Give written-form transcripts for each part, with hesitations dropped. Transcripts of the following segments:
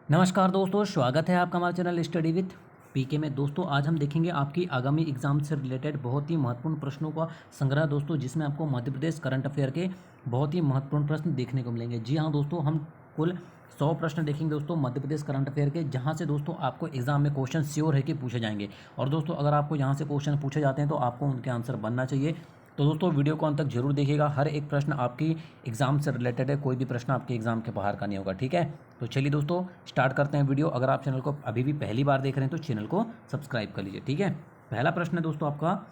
नमस्कार दोस्तों, स्वागत है आपका हमारे चैनल स्टडी विथ पीके में। दोस्तों आज हम देखेंगे आपकी आगामी एग्जाम से रिलेटेड बहुत ही महत्वपूर्ण प्रश्नों का संग्रह दोस्तों, जिसमें आपको मध्य प्रदेश करंट अफेयर के बहुत ही महत्वपूर्ण प्रश्न देखने को मिलेंगे। जी हाँ दोस्तों, हम कुल 100 प्रश्न देखेंगे दोस्तों मध्य प्रदेश करंट अफेयर के, जहाँ से दोस्तों आपको एग्जाम में क्वेश्चन श्योर है कि पूछे जाएंगे। और दोस्तों अगर आपको यहाँ से क्वेश्चन पूछे जाते हैं तो आपको उनके आंसर बनना चाहिए। तो दोस्तों वीडियो को अंत तक जरूर देखिएगा, हर एक प्रश्न आपकी एग्जाम से रिलेटेड है, कोई भी प्रश्न आपके एग्जाम के बाहर का नहीं होगा। ठीक है, तो चलिए दोस्तों स्टार्ट करते हैं वीडियो। अगर आप चैनल को अभी भी पहली बार देख रहे हैं तो चैनल को सब्सक्राइब कर लीजिए। ठीक है, पहला प्रश्न है दोस्तों आपका,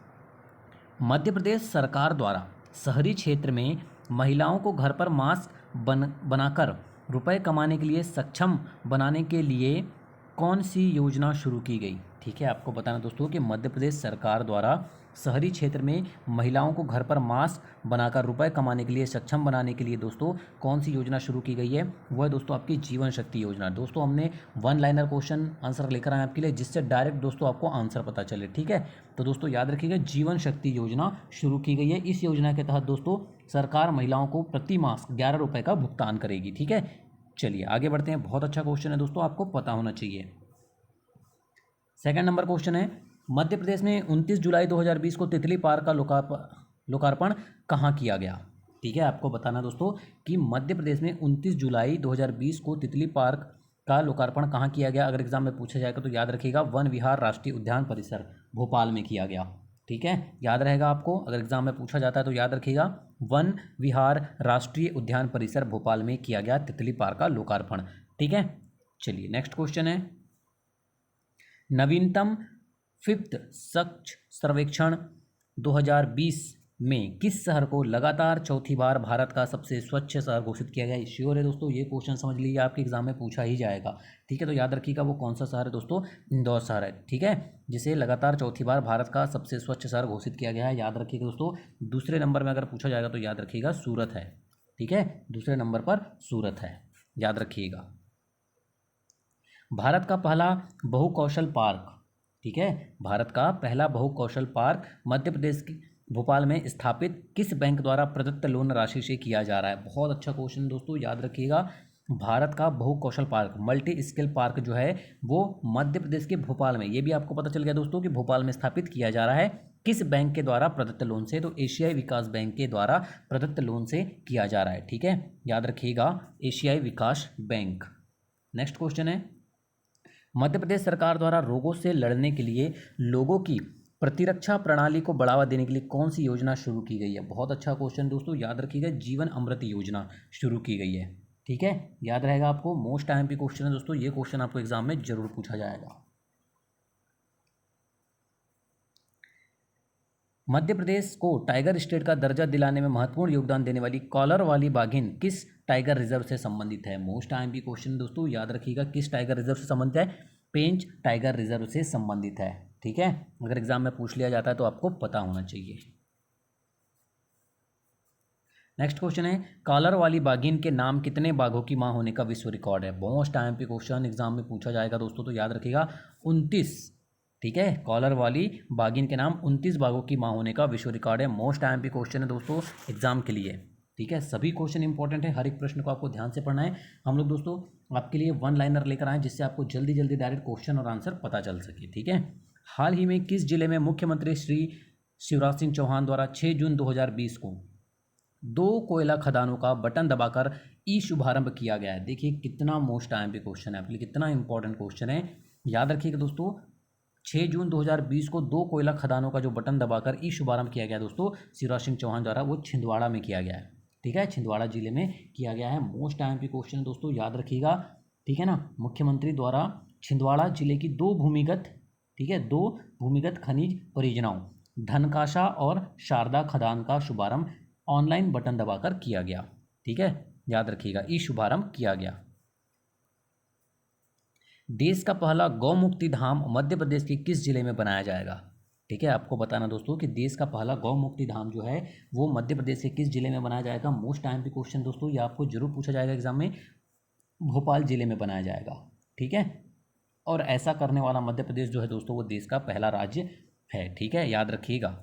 मध्य प्रदेश सरकार द्वारा शहरी क्षेत्र में महिलाओं को घर पर मास्क बनाकर रुपए कमाने के लिए सक्षम बनाने के लिए कौन सी योजना शुरू की गई। ठीक है, आपको बताना दोस्तों कि मध्य प्रदेश सरकार द्वारा शहरी क्षेत्र में महिलाओं को घर पर मास्क बनाकर रुपए कमाने के लिए सक्षम बनाने के लिए दोस्तों कौन सी योजना शुरू की गई है, वह दोस्तों आपकी जीवन शक्ति योजना। दोस्तों हमने वन लाइनर क्वेश्चन आंसर लेकर आए आपके लिए, जिससे डायरेक्ट दोस्तों आपको आंसर पता चले। ठीक है, तो दोस्तों याद रखिएगा जीवन शक्ति योजना शुरू की गई है। इस योजना के तहत दोस्तों सरकार महिलाओं को प्रति मास 11 रुपये का भुगतान करेगी। ठीक है, चलिए आगे बढ़ते हैं। बहुत अच्छा क्वेश्चन है दोस्तों, आपको पता होना चाहिए। सेकंड नंबर क्वेश्चन है, मध्य प्रदेश में 29 जुलाई 2020 को तितली पार्क का लोकार्पण कहाँ किया गया। ठीक है, आपको बताना दोस्तों कि मध्य प्रदेश में 29 जुलाई 2020 को तितली पार्क का लोकार्पण कहाँ किया गया। अगर एग्जाम में पूछा जाएगा तो याद रखिएगा वन विहार राष्ट्रीय उद्यान परिसर भोपाल में किया गया। ठीक है, याद रहेगा आपको, अगर एग्जाम में पूछा जाता है तो याद रखिएगा वन विहार राष्ट्रीय उद्यान परिसर भोपाल में किया गया तितली पार्क का लोकार्पण। ठीक है, चलिए नेक्स्ट क्वेश्चन है, नवीनतम फिफ्थ स्वच्छ सर्वेक्षण 2020 में किस शहर को लगातार चौथी बार भारत का सबसे स्वच्छ शहर घोषित किया गया। श्योर है दोस्तों, ये क्वेश्चन समझ लीजिए आपके एग्जाम में पूछा ही जाएगा। ठीक है, तो याद रखिएगा वो कौन सा शहर है दोस्तों, इंदौर शहर है। ठीक है, जिसे लगातार चौथी बार भारत का सबसे स्वच्छ शहर घोषित किया गया है। याद रखिएगा दोस्तों, दूसरे नंबर में अगर पूछा जाएगा तो याद रखिएगा सूरत है। ठीक है, दूसरे नंबर पर सूरत है, याद रखिएगा। भारत का पहला बहुकौशल पार्क, ठीक है, भारत का पहला बहुकौशल पार्क मध्य प्रदेश की भोपाल में स्थापित किस बैंक द्वारा प्रदत्त लोन राशि से किया जा रहा है। बहुत अच्छा क्वेश्चन दोस्तों, याद रखिएगा भारत का बहुकौशल पार्क मल्टी स्किल पार्क जो है वो मध्य प्रदेश के भोपाल में, ये भी आपको पता चल गया दोस्तों कि भोपाल में स्थापित किया जा रहा है किस बैंक के द्वारा प्रदत्त लोन से, तो एशियाई विकास बैंक के द्वारा प्रदत्त लोन से किया जा रहा है। ठीक है, याद रखिएगा एशियाई विकास बैंक। नेक्स्ट क्वेश्चन है, मध्य प्रदेश सरकार द्वारा रोगों से लड़ने के लिए लोगों की प्रतिरक्षा प्रणाली को बढ़ावा देने के लिए कौन सी योजना शुरू की गई है। बहुत अच्छा क्वेश्चन दोस्तों, याद रखिएगा जीवन अमृत योजना शुरू की गई है। ठीक है, याद रहेगा आपको, मोस्ट आईएमपी क्वेश्चन है दोस्तों, ये क्वेश्चन आपको एग्जाम में जरूर पूछा जाएगा। मध्य प्रदेश को टाइगर स्टेट का दर्जा दिलाने में महत्वपूर्ण योगदान देने वाली कॉलर वाली बाघिन किस टाइगर रिजर्व से संबंधित है। मोस्ट आईएमपी क्वेश्चन दोस्तों, याद रखिएगा किस टाइगर रिजर्व से संबंधित है, पेंच टाइगर रिजर्व से संबंधित है। ठीक है, अगर एग्जाम में पूछ लिया जाता है तो आपको पता होना चाहिए। नेक्स्ट क्वेश्चन है, कॉलर वाली बाघिन के नाम कितने बाघों की मां होने का विश्व रिकॉर्ड है। मोस्ट आईएमपी क्वेश्चन एग्जाम में पूछा जाएगा दोस्तों, तो याद रखिएगा 29। ठीक है, कॉलर वाली बाघिन के नाम 29 बाघों की मां होने का विश्व रिकॉर्ड है। मोस्ट आईएमपी क्वेश्चन है दोस्तों एग्जाम के लिए। ठीक है, सभी क्वेश्चन इंपॉर्टेंट है, हर एक प्रश्न को आपको ध्यान से पढ़ना है। हम लोग दोस्तों आपके लिए वन लाइनर लेकर आए जिससे आपको जल्दी जल्दी डायरेक्ट क्वेश्चन और आंसर पता चल सके। ठीक है, हाल ही में किस जिले में मुख्यमंत्री श्री शिवराज सिंह चौहान द्वारा 6 जून 2020 को 2 कोयला खदानों का बटन दबाकर ई शुभारंभ किया गया है। देखिए कितना मोस्ट आईएमपी क्वेश्चन है आपके लिए, कितना इंपॉर्टेंट क्वेश्चन है। याद रखिएगा दोस्तों 6 जून 2020 को 2 कोयला खदानों का जो बटन दबाकर ई शुभारंभ किया गया दोस्तों शिवराज सिंह चौहान द्वारा, वो छिंदवाड़ा में किया गया है। ठीक है, छिंदवाड़ा जिले में किया गया है। मोस्ट आईएमपी क्वेश्चन दोस्तों, याद रखिएगा। ठीक है ना, मुख्यमंत्री द्वारा छिंदवाड़ा जिले की 2 भूमिगत, ठीक है, 2 भूमिगत खनिज परियोजनाओं धनकाशा और शारदा खदान का शुभारंभ ऑनलाइन बटन दबाकर किया गया। ठीक है, याद रखिएगा ई शुभारंभ किया गया। देश का पहला गौ मुक्ति धाम मध्य प्रदेश के किस जिले में बनाया जाएगा। ठीक है, आपको बताना दोस्तों कि देश का पहला गौ मुक्ति धाम जो है वो मध्य प्रदेश के किस जिले में बनाया जाएगा। मोस्ट आईएमपी क्वेश्चन दोस्तों, ये आपको जरूर पूछा जाएगा एग्जाम में, भोपाल जिले में बनाया जाएगा। ठीक है, और ऐसा करने वाला मध्य प्रदेश जो है दोस्तों वो देश का पहला राज्य है। ठीक है, याद रखिएगा।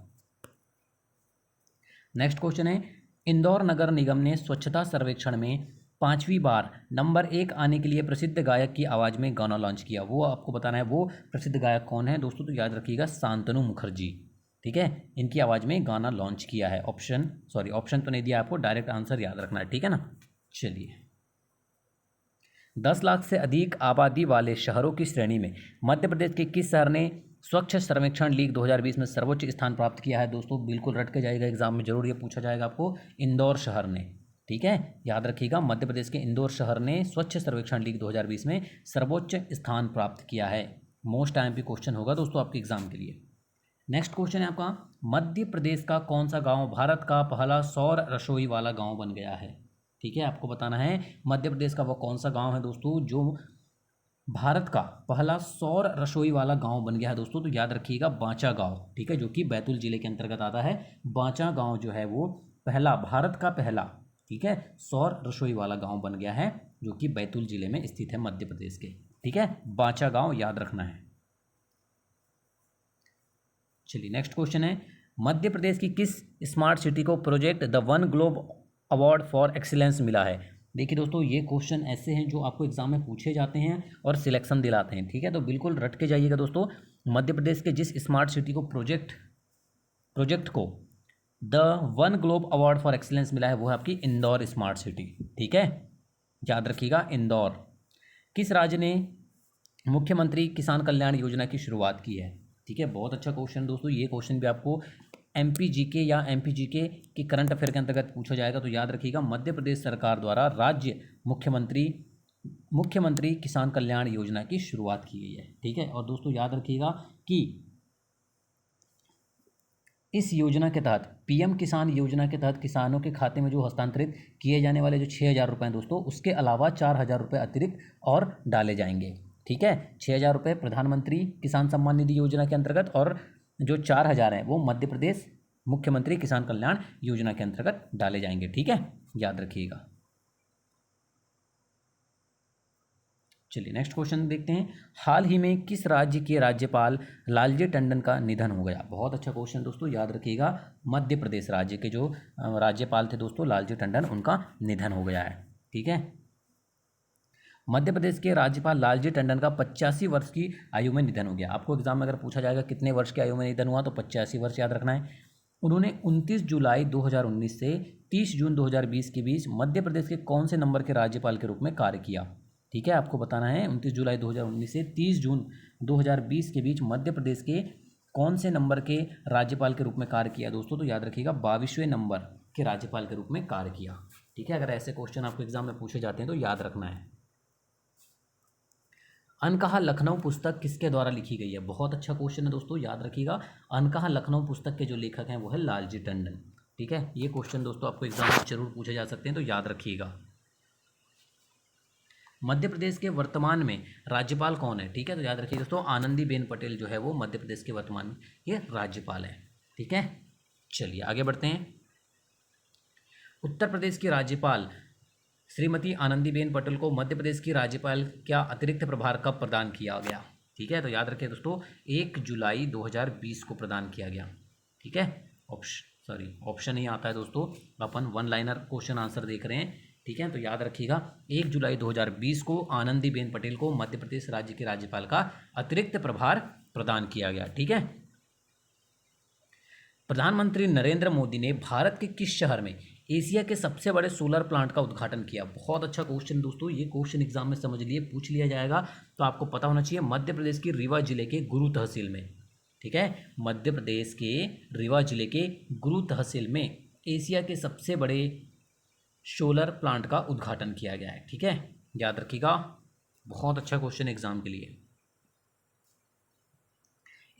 नेक्स्ट क्वेश्चन है, इंदौर नगर निगम ने स्वच्छता सर्वेक्षण में 5वीं बार नंबर 1 आने के लिए प्रसिद्ध गायक की आवाज़ में गाना लॉन्च किया? वो आपको बताना है वो प्रसिद्ध गायक कौन है दोस्तों, तो याद रखिएगा शांतनु मुखर्जी। ठीक है, इनकी आवाज़ में गाना लॉन्च किया है। ऑप्शन तो नहीं दिया आपको, डायरेक्ट आंसर याद रखना है, ठीक है ना। चलिए, 10 लाख से अधिक आबादी वाले शहरों की श्रेणी में मध्य प्रदेश के किस शहर ने स्वच्छ सर्वेक्षण लीग 2020 में सर्वोच्च स्थान प्राप्त किया है? दोस्तों बिल्कुल रट के जाएगा, एग्जाम में जरूर ये पूछा जाएगा आपको। इंदौर शहर ने, ठीक है, याद रखिएगा, मध्य प्रदेश के इंदौर शहर ने स्वच्छ सर्वेक्षण लीग 2020 में सर्वोच्च स्थान प्राप्त किया है। मोस्ट आईएमपी क्वेश्चन होगा दोस्तों आपके एग्जाम के लिए। नेक्स्ट क्वेश्चन है आपका, मध्य प्रदेश का कौन सा गांव भारत का पहला सौर रसोई वाला गांव बन गया है? ठीक है, आपको बताना है मध्य प्रदेश का वो कौन सा गांव है दोस्तों जो भारत का पहला सौर रसोई वाला गांव बन गया है दोस्तों, तो याद रखिएगा बांचा गांव, ठीक है, जो कि बैतूल जिले के अंतर्गत आता है। बांचा गांव जो है वो पहला, भारत का पहला, ठीक है, सौर रसोई वाला गांव बन गया है, जो कि बैतूल जिले में स्थित है मध्य प्रदेश के। ठीक है, बांचा गांव याद रखना है। चलिए, नेक्स्ट क्वेश्चन है, मध्य प्रदेश की किस स्मार्ट सिटी को project the one globe award for excellence मिला है? देखिए दोस्तों, ये क्वेश्चन ऐसे हैं जो आपको एग्जाम में पूछे जाते हैं और सिलेक्शन दिलाते हैं, ठीक है, तो बिल्कुल रट के जाइएगा दोस्तों। मध्य प्रदेश के जिस स्मार्ट सिटी को प्रोजेक्ट को the one globe award for excellence मिला है वो है आपकी इंदौर स्मार्ट सिटी। ठीक है, याद रखिएगा इंदौर। किस राज्य ने मुख्यमंत्री किसान कल्याण योजना की शुरुआत की है? ठीक है, बहुत अच्छा क्वेश्चन दोस्तों, ये क्वेश्चन भी आपको एमपीजीके या एमपीजीके के करंट अफेयर के अंतर्गत पूछा जाएगा, तो याद रखिएगा मध्य प्रदेश सरकार द्वारा राज्य मुख्यमंत्री किसान कल्याण योजना की शुरुआत की गई है। ठीक है, और दोस्तों याद रखिएगा कि इस योजना के तहत, पीएम किसान योजना के तहत किसानों के खाते में जो हस्तांतरित किए जाने वाले जो 6,000 रुपये हैं दोस्तों, उसके अलावा 4,000 रुपये अतिरिक्त और डाले जाएंगे। ठीक है, 6,000 रुपये प्रधानमंत्री किसान सम्मान निधि योजना के अंतर्गत और जो 4,000 हैं वो मध्य प्रदेश मुख्यमंत्री किसान कल्याण योजना के अंतर्गत डाले जाएंगे। ठीक है, याद रखिएगा। चलिए, नेक्स्ट क्वेश्चन देखते हैं, हाल ही में किस राज्य के राज्यपाल लालजी टंडन का निधन हो गया? बहुत अच्छा क्वेश्चन दोस्तों, याद रखिएगा मध्य प्रदेश राज्य के जो राज्यपाल थे दोस्तों लालजी टंडन, उनका निधन हो गया है। ठीक है, मध्य प्रदेश के राज्यपाल लालजी टंडन का 85 वर्ष की आयु में निधन हो गया। आपको एग्जाम में अगर पूछा जाएगा कितने वर्ष की आयु में निधन हुआ, तो 85 वर्ष याद रखना है। उन्होंने 29 जुलाई 2019 से 30 जून 2020 के बीच मध्य प्रदेश के कौन से नंबर के राज्यपाल के रूप में कार्य किया? ठीक है, आपको बताना है 29 जुलाई 2019 से 30 जून 2020 के बीच मध्य प्रदेश के कौन से नंबर के राज्यपाल के रूप में कार्य किया दोस्तों, तो याद रखिएगा 22वें नंबर के राज्यपाल के रूप में कार्य किया। ठीक है, अगर ऐसे क्वेश्चन आपको एग्जाम में पूछे जाते हैं तो याद रखना है। अनकहा लखनऊ पुस्तक किसके द्वारा लिखी गई है? बहुत अच्छा क्वेश्चन है दोस्तों, याद रखिएगा अनकहा लखनऊ पुस्तक के जो लेखक हैं वो है लालजी टंडन। ठीक है, ये क्वेश्चन दोस्तों आपको एग्जाम में जरूर पूछे जा सकते हैं, तो याद रखिएगा। मध्य प्रदेश के वर्तमान में राज्यपाल कौन है? ठीक है, तो याद रखिए दोस्तों आनंदीबेन पटेल जो है वो मध्य प्रदेश के वर्तमान में ये राज्यपाल है। ठीक है, चलिए आगे बढ़ते हैं। उत्तर प्रदेश की राज्यपाल श्रीमती आनंदीबेन पटेल को मध्य प्रदेश की राज्यपाल क्या अतिरिक्त प्रभार कब प्रदान किया गया? ठीक है, तो याद रखिए दोस्तों 1 जुलाई 2020 को प्रदान किया गया। ठीक है, ऑप्शन ही आता है दोस्तों, अपन वन लाइनर क्वेश्चन आंसर देख रहे हैं। ठीक है, तो याद रखिएगा 1 जुलाई 2020 को आनंदीबेन पटेल को मध्य प्रदेश राज्य के राज्यपाल का अतिरिक्त प्रभार प्रदान किया गया। ठीक है, प्रधानमंत्री नरेंद्र मोदी ने भारत के किस शहर में एशिया के सबसे बड़े सोलर प्लांट का उद्घाटन किया? बहुत अच्छा क्वेश्चन दोस्तों, ये क्वेश्चन एग्जाम में समझ लिए पूछ लिया जाएगा, तो आपको पता होना चाहिए मध्य प्रदेश के रीवा जिले के गुरु तहसील में। ठीक है, मध्य प्रदेश के रीवा जिले के गुरु तहसील में एशिया के सबसे बड़े सोलर प्लांट का उद्घाटन किया गया है। ठीक है, याद रखिएगा, बहुत अच्छा क्वेश्चन एग्जाम के लिए।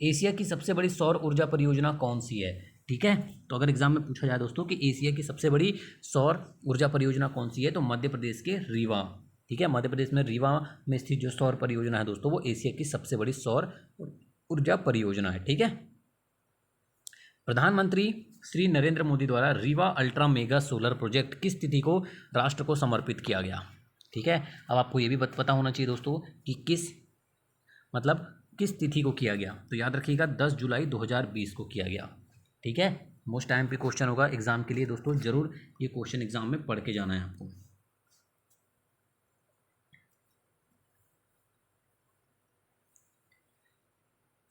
एशिया की सबसे बड़ी सौर ऊर्जा परियोजना कौन सी है? ठीक है, तो अगर एग्जाम में पूछा जाए दोस्तों कि एशिया की सबसे बड़ी सौर ऊर्जा परियोजना कौन सी है, तो मध्य प्रदेश के रीवा। ठीक है, मध्य प्रदेश में रीवा में स्थित जो सौर परियोजना है दोस्तों वो एशिया की सबसे बड़ी सौर ऊर्जा परियोजना है। ठीक है, प्रधानमंत्री श्री नरेंद्र मोदी द्वारा Rewa ultra mega solar project किस तिथि को राष्ट्र को समर्पित किया गया? ठीक है, अब आपको ये भी पता होना चाहिए दोस्तों कि किस तिथि को किया गया, तो याद रखिएगा 10 जुलाई 2020 को किया गया। ठीक है, मोस्ट टाइम पे क्वेश्चन होगा एग्जाम के लिए दोस्तों, जरूर ये क्वेश्चन एग्जाम में पढ़ के जाना है आपको।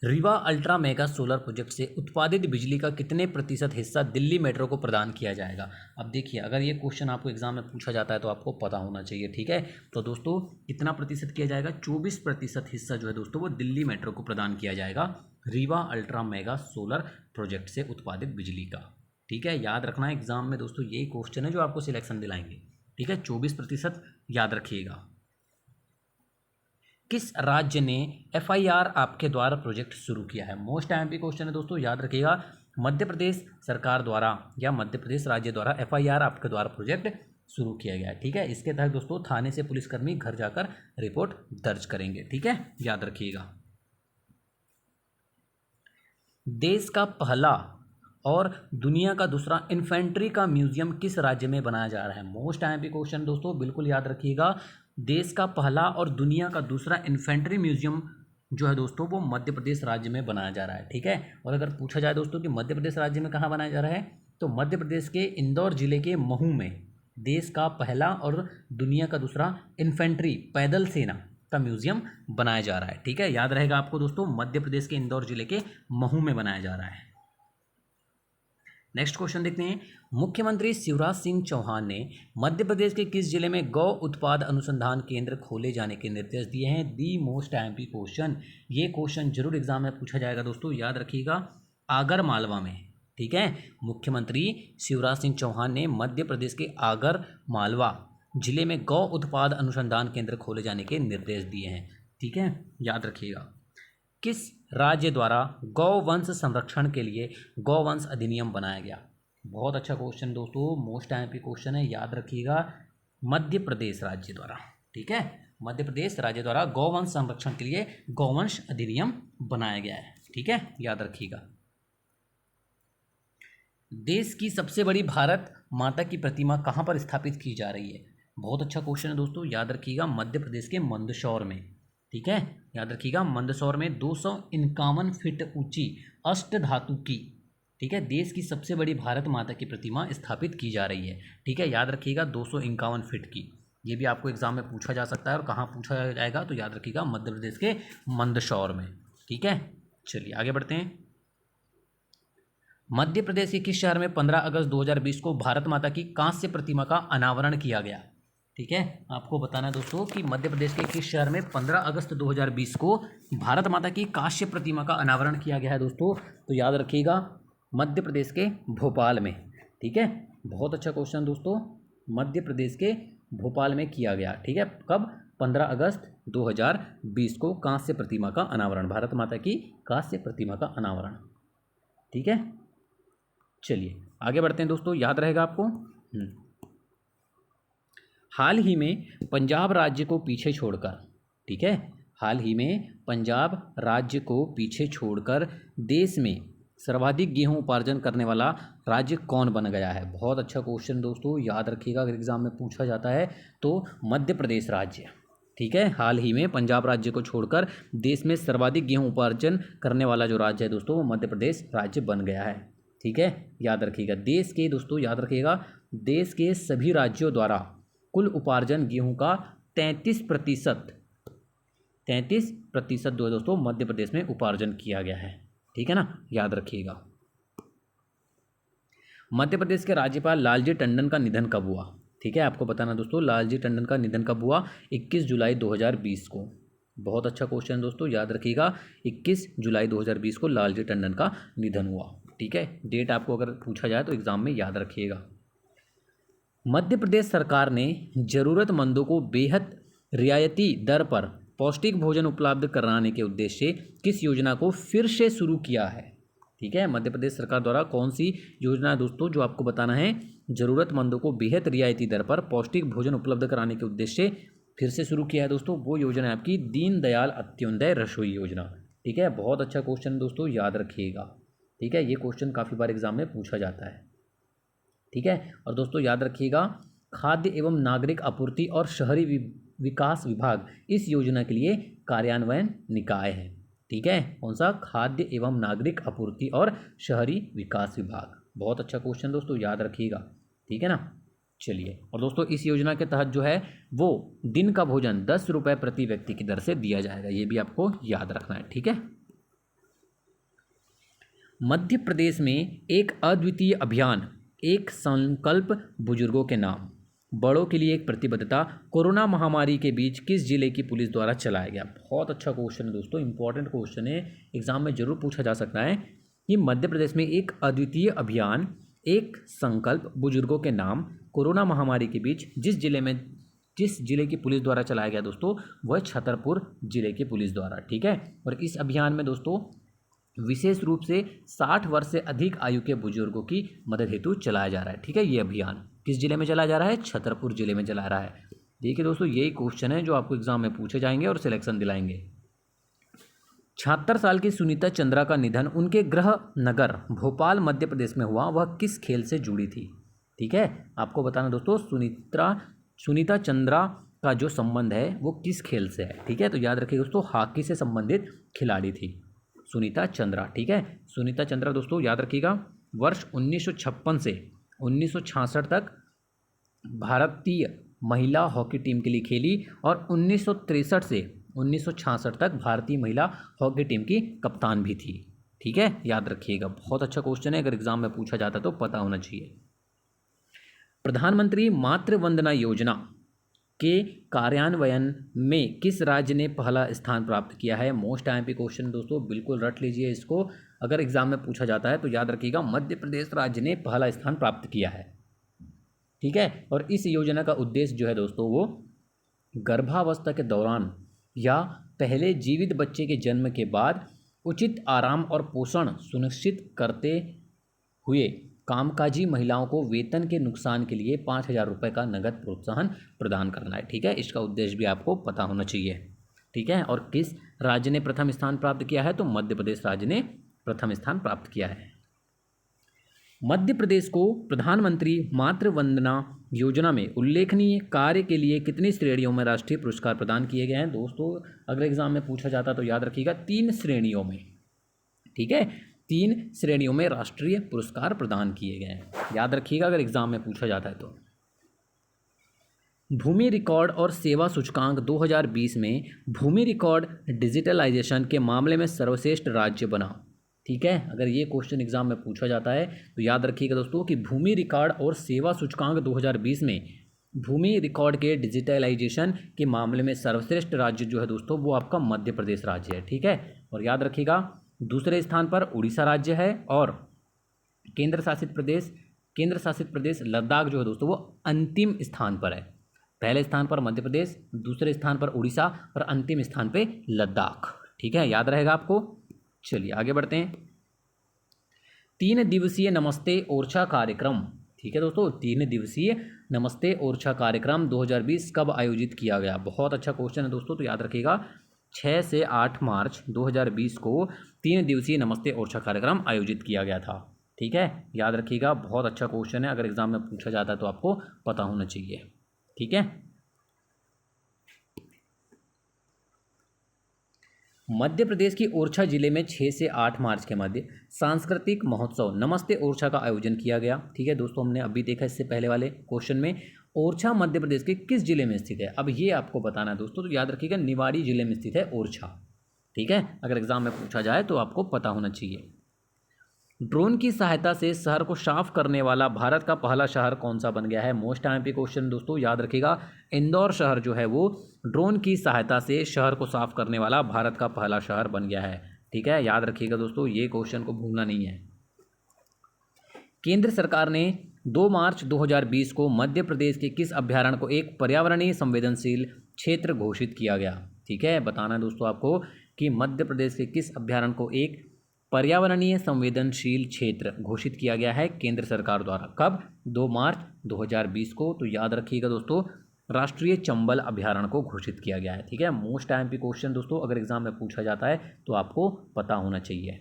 Rewa ultra mega solar project से उत्पादित बिजली का कितने प्रतिशत हिस्सा दिल्ली मेट्रो को प्रदान किया जाएगा। अब देखिए, अगर ये क्वेश्चन आपको एग्जाम में पूछा जाता है तो आपको पता होना चाहिए, ठीक है। तो दोस्तों कितना प्रतिशत किया जाएगा, 24% हिस्सा जो है दोस्तों वो दिल्ली मेट्रो को प्रदान किया जाएगा Rewa ultra mega solar project से उत्पादित बिजली का, ठीक है। याद रखना है एग्जाम में दोस्तों यही क्वेश्चन है जो आपको सिलेक्शन दिलाएंगे, ठीक है। 24% याद रखिएगा। किस राज्य ने FIR आपके द्वारा प्रोजेक्ट शुरू किया है। मोस्ट एमपी क्वेश्चन है दोस्तों, याद रखिएगा। मध्य प्रदेश सरकार द्वारा या मध्य प्रदेश राज्य द्वारा FIR आपके द्वारा प्रोजेक्ट शुरू किया गया है, ठीक है। इसके तहत दोस्तों थाने से पुलिसकर्मी घर जाकर रिपोर्ट दर्ज करेंगे, ठीक है, याद रखिएगा। देश का पहला और दुनिया का दूसरा इन्फेंट्री का म्यूजियम किस राज्य में बनाया जा रहा है। मोस्ट एमपी क्वेश्चन दोस्तों, बिल्कुल याद रखिएगा। देश का पहला और दुनिया का दूसरा इन्फेंट्री म्यूजियम जो है दोस्तों वो मध्य प्रदेश राज्य में बनाया जा रहा है, ठीक है। और अगर पूछा जाए दोस्तों कि मध्य प्रदेश राज्य में कहाँ बनाया जा रहा है, तो मध्य प्रदेश के इंदौर जिले के महू में देश का पहला और दुनिया का दूसरा इन्फेंट्री पैदल सेना का म्यूजियम बनाया जा रहा है, ठीक है। याद रहेगा आपको दोस्तों, मध्य प्रदेश के इंदौर जिले के महू में बनाया जा रहा है। नेक्स्ट क्वेश्चन देखते हैं। मुख्यमंत्री शिवराज सिंह चौहान ने मध्य प्रदेश के किस जिले में गौ उत्पाद अनुसंधान केंद्र खोले जाने के निर्देश दिए हैं। दी मोस्ट एमपी क्वेश्चन, ये क्वेश्चन जरूर एग्जाम में पूछा जाएगा दोस्तों, याद रखिएगा। आगर मालवा में, ठीक है। मुख्यमंत्री शिवराज सिंह चौहान ने मध्य प्रदेश के आगर मालवा जिले में गौ उत्पाद अनुसंधान केंद्र खोले जाने के निर्देश दिए हैं, ठीक है, याद रखिएगा। किस राज्य द्वारा गौवंश संरक्षण के लिए गौवंश अधिनियम बनाया गया। बहुत अच्छा क्वेश्चन दोस्तों, मोस्ट एमपी क्वेश्चन है, याद रखिएगा। मध्य प्रदेश राज्य द्वारा, ठीक है, मध्य प्रदेश राज्य द्वारा गौवंश संरक्षण के लिए गौवंश अधिनियम बनाया गया है, ठीक है, याद रखिएगा। देश की सबसे बड़ी भारत माता की प्रतिमा कहाँ पर स्थापित की जा रही है। बहुत अच्छा क्वेश्चन है दोस्तों, याद रखिएगा। मध्य प्रदेश के मंदसौर में, ठीक है, याद रखिएगा। मंदसौर में 251 फीट ऊंची अष्ट धातु की, ठीक है, देश की सबसे बड़ी भारत माता की प्रतिमा स्थापित की जा रही है, ठीक है, याद रखिएगा। 251 फीट की, ये भी आपको एग्जाम में पूछा जा सकता है। और कहाँ पूछा जाएगा तो याद रखिएगा मध्य प्रदेश के मंदसौर में, ठीक है। चलिए आगे बढ़ते हैं। मध्य प्रदेश के किस शहर में 15 अगस्त 2020 को भारत माता की कांस्य प्रतिमा का अनावरण किया गया। ठीक है, आपको बताना है दोस्तों कि मध्य प्रदेश के किस शहर में 15 अगस्त 2020 को भारत माता की कांस्य प्रतिमा का अनावरण किया गया है दोस्तों। तो याद रखिएगा मध्य प्रदेश के भोपाल में, ठीक है। बहुत अच्छा क्वेश्चन दोस्तों, मध्य प्रदेश के भोपाल में किया गया, ठीक है। कब? 15 अगस्त 2020 को कांस्य प्रतिमा का अनावरण, भारत माता की कांस्य प्रतिमा का अनावरण, ठीक है। चलिए आगे बढ़ते हैं दोस्तों, याद रहेगा आपको। हाल ही में पंजाब राज्य को पीछे छोड़कर, ठीक है, हाल ही में पंजाब राज्य को पीछे छोड़कर देश में सर्वाधिक गेहूं उपार्जन करने वाला राज्य कौन बन गया है। बहुत अच्छा क्वेश्चन दोस्तों, याद रखिएगा, अगर एग्जाम में पूछा जाता है तो मध्य प्रदेश राज्य, ठीक है। हाल ही में पंजाब राज्य को छोड़कर देश में सर्वाधिक गेहूं उपार्जन करने वाला जो राज्य है दोस्तों वो मध्य प्रदेश राज्य बन गया है, ठीक है। याद रखिएगा देश के दोस्तों, याद रखिएगा देश के सभी राज्यों द्वारा कुल उपार्जन गेहूं का 33% जो है दोस्तों मध्य प्रदेश में उपार्जन किया गया है, ठीक है ना, याद रखिएगा। मध्य प्रदेश के राज्यपाल लालजी टंडन का निधन कब हुआ, ठीक है, आपको बताना दोस्तों लालजी टंडन का निधन कब हुआ, 21 जुलाई 2020 को। बहुत अच्छा क्वेश्चन दोस्तों, याद रखिएगा 21 जुलाई 2020 को लालजी टंडन का निधन हुआ, ठीक है। डेट आपको अगर पूछा जाए तो एग्जाम में याद रखिएगा। मध्य प्रदेश सरकार ने जरूरतमंदों को बेहद रियायती दर पर पौष्टिक भोजन उपलब्ध कराने के उद्देश्य से किस योजना को फिर से शुरू किया है, ठीक है। मध्य प्रदेश सरकार द्वारा कौन सी योजना दोस्तों जो आपको बताना है, जरूरतमंदों को बेहद रियायती दर पर पौष्टिक भोजन उपलब्ध कराने के उद्देश्य से फिर से शुरू किया है दोस्तों, वो योजना है आपकी दीनदयाल अंत्योदय रसोई योजना, ठीक है। बहुत अच्छा क्वेश्चन दोस्तों, याद रखिएगा, ठीक है। ये क्वेश्चन काफ़ी बार एग्जाम में पूछा जाता है, ठीक है। और दोस्तों याद रखिएगा खाद्य एवं नागरिक आपूर्ति और शहरी विकास विभाग इस योजना के लिए कार्यान्वयन निकाय है, ठीक है। कौन सा? खाद्य एवं नागरिक आपूर्ति और शहरी विकास विभाग। बहुत अच्छा क्वेश्चन दोस्तों, याद रखिएगा, ठीक है ना। चलिए, और दोस्तों इस योजना के तहत जो है वो दिन का भोजन 10 रुपये प्रति व्यक्ति की दर से दिया जाएगा, ये भी आपको याद रखना है, ठीक है। मध्य प्रदेश में एक अद्वितीय अभियान, एक संकल्प बुजुर्गों के नाम, बड़ों के लिए एक प्रतिबद्धता, कोरोना महामारी के बीच किस जिले की पुलिस द्वारा चलाया गया। बहुत अच्छा क्वेश्चन है दोस्तों, इंपॉर्टेंट क्वेश्चन है, एग्जाम में जरूर पूछा जा सकता है कि मध्य प्रदेश में एक अद्वितीय अभियान, एक संकल्प बुजुर्गों के नाम, कोरोना महामारी के बीच जिस जिले की पुलिस द्वारा चलाया गया दोस्तों, वह छतरपुर जिले की पुलिस द्वारा। ठीक है, और इस अभियान में दोस्तों विशेष रूप से 60 वर्ष से अधिक आयु के बुजुर्गों की मदद हेतु चलाया जा रहा है। ठीक है, ये अभियान किस जिले में चलाया जा रहा है, छतरपुर जिले में चला रहा है। देखिए दोस्तों, यही क्वेश्चन है जो आपको एग्जाम में पूछे जाएंगे और सिलेक्शन दिलाएंगे। 76 साल की सुनीता चंद्रा का निधन उनके गृह नगर भोपाल मध्य प्रदेश में हुआ, वह किस खेल से जुड़ी थी। ठीक है, आपको बताना दोस्तों, सुनीता चंद्रा का जो संबंध है वो किस खेल से है। ठीक है, तो याद रखिए दोस्तों, हॉकी से संबंधित खिलाड़ी थी सुनीता चंद्रा। ठीक है, सुनीता चंद्रा दोस्तों याद रखिएगा, वर्ष 1956 से 1966 तक भारतीय महिला हॉकी टीम के लिए खेली और 1963 से 1966 तक भारतीय महिला हॉकी टीम की कप्तान भी थी। ठीक है, याद रखिएगा, बहुत अच्छा क्वेश्चन है, अगर एग्जाम में पूछा जाता तो पता होना चाहिए। प्रधानमंत्री मातृ वंदना योजना के कार्यान्वयन में किस राज्य ने पहला स्थान प्राप्त किया है। मोस्ट आईएमपी क्वेश्चन दोस्तों, बिल्कुल रट लीजिए इसको, अगर एग्जाम में पूछा जाता है तो याद रखिएगा, मध्य प्रदेश राज्य ने पहला स्थान प्राप्त किया है। ठीक है, और इस योजना का उद्देश्य जो है दोस्तों, वो गर्भावस्था के दौरान या पहले जीवित बच्चे के जन्म के बाद उचित आराम और पोषण सुनिश्चित करते हुए कामकाजी महिलाओं को वेतन के नुकसान के लिए 5,000 रुपये का नगद प्रोत्साहन प्रदान करना है। ठीक है, इसका उद्देश्य भी आपको पता होना चाहिए। ठीक है, और किस राज्य ने प्रथम स्थान प्राप्त किया है, तो मध्य प्रदेश राज्य ने प्रथम स्थान प्राप्त किया है। मध्य प्रदेश को प्रधानमंत्री मातृ वंदना योजना में उल्लेखनीय कार्य के लिए कितनी श्रेणियों में राष्ट्रीय पुरस्कार प्रदान किए गए हैं। दोस्तों अगर एग्जाम में पूछा जाता तो याद रखिएगा, 3 श्रेणियों में। ठीक है, 3 श्रेणियों में राष्ट्रीय पुरस्कार प्रदान किए गए हैं, याद रखिएगा अगर एग्जाम में पूछा जाता है तो। भूमि रिकॉर्ड और सेवा सूचकांक 2020 में भूमि रिकॉर्ड डिजिटलाइजेशन के मामले में सर्वश्रेष्ठ राज्य बना। ठीक है, अगर ये क्वेश्चन एग्जाम में पूछा जाता है तो याद रखिएगा दोस्तों कि भूमि रिकॉर्ड और सेवा सूचकांक 2020 में भूमि रिकॉर्ड के डिजिटलाइजेशन के मामले में सर्वश्रेष्ठ राज्य जो है दोस्तों, वो आपका मध्य प्रदेश राज्य है। ठीक है, और याद रखिएगा दूसरे स्थान पर उड़ीसा राज्य है और केंद्र शासित प्रदेश लद्दाख जो है दोस्तों, वो अंतिम स्थान पर है। पहले स्थान पर मध्य प्रदेश, दूसरे स्थान पर उड़ीसा और अंतिम स्थान पे लद्दाख। ठीक है, याद रहेगा आपको। चलिए आगे बढ़ते हैं। 3 दिवसीय नमस्ते ओरछा कार्यक्रम। ठीक है दोस्तों, 3 दिवसीय नमस्ते ओरछा कार्यक्रम 2020 कब आयोजित किया गया। बहुत अच्छा क्वेश्चन है दोस्तों, तो याद रखिएगा 6 से 8 मार्च 2020 को 3 दिवसीय नमस्ते ओरछा कार्यक्रम आयोजित किया गया था। ठीक है, याद रखिएगा, बहुत अच्छा क्वेश्चन है, अगर एग्जाम में पूछा जाता है तो आपको पता होना चाहिए। ठीक है, मध्य प्रदेश की ओरछा जिले में 6 से 8 मार्च के मध्य सांस्कृतिक महोत्सव नमस्ते ओरछा का आयोजन किया गया। ठीक है दोस्तों, हमने अभी देखा इससे पहले वाले क्वेश्चन में, ओरछा मध्य प्रदेश के किस जिले में स्थित है। अब ये आपको बताना है दोस्तों, तो याद रखिएगा निवाड़ी जिले में स्थित है ओरछा। ठीक है, अगर एग्जाम में पूछा जाए तो आपको पता होना चाहिए। ड्रोन की सहायता से शहर को साफ करने वाला भारत का पहला शहर कौन सा बन गया है। मोस्ट आईएमपी क्वेश्चन दोस्तों, याद रखिएगा इंदौर शहर जो है वो ड्रोन की सहायता से शहर को साफ करने वाला भारत का पहला शहर बन गया है। ठीक है, याद रखिएगा दोस्तों, ये क्वेश्चन को भूलना नहीं है। केंद्र सरकार ने 2 मार्च 2020 को मध्य प्रदेश के किस अभ्यारण्य को एक पर्यावरणीय संवेदनशील क्षेत्र घोषित किया गया। ठीक है, बताना है दोस्तों आपको कि मध्य प्रदेश के किस अभ्यारण्य को एक पर्यावरणीय संवेदनशील क्षेत्र घोषित किया गया है केंद्र सरकार द्वारा। कब, 2 मार्च 2020 को। तो याद रखिएगा दोस्तों, राष्ट्रीय चंबल अभ्यारण्य को घोषित किया गया है। ठीक है, मोस्ट आईएमपी क्वेश्चन दोस्तों, अगर एग्जाम में पूछा जाता है तो आपको पता होना चाहिए।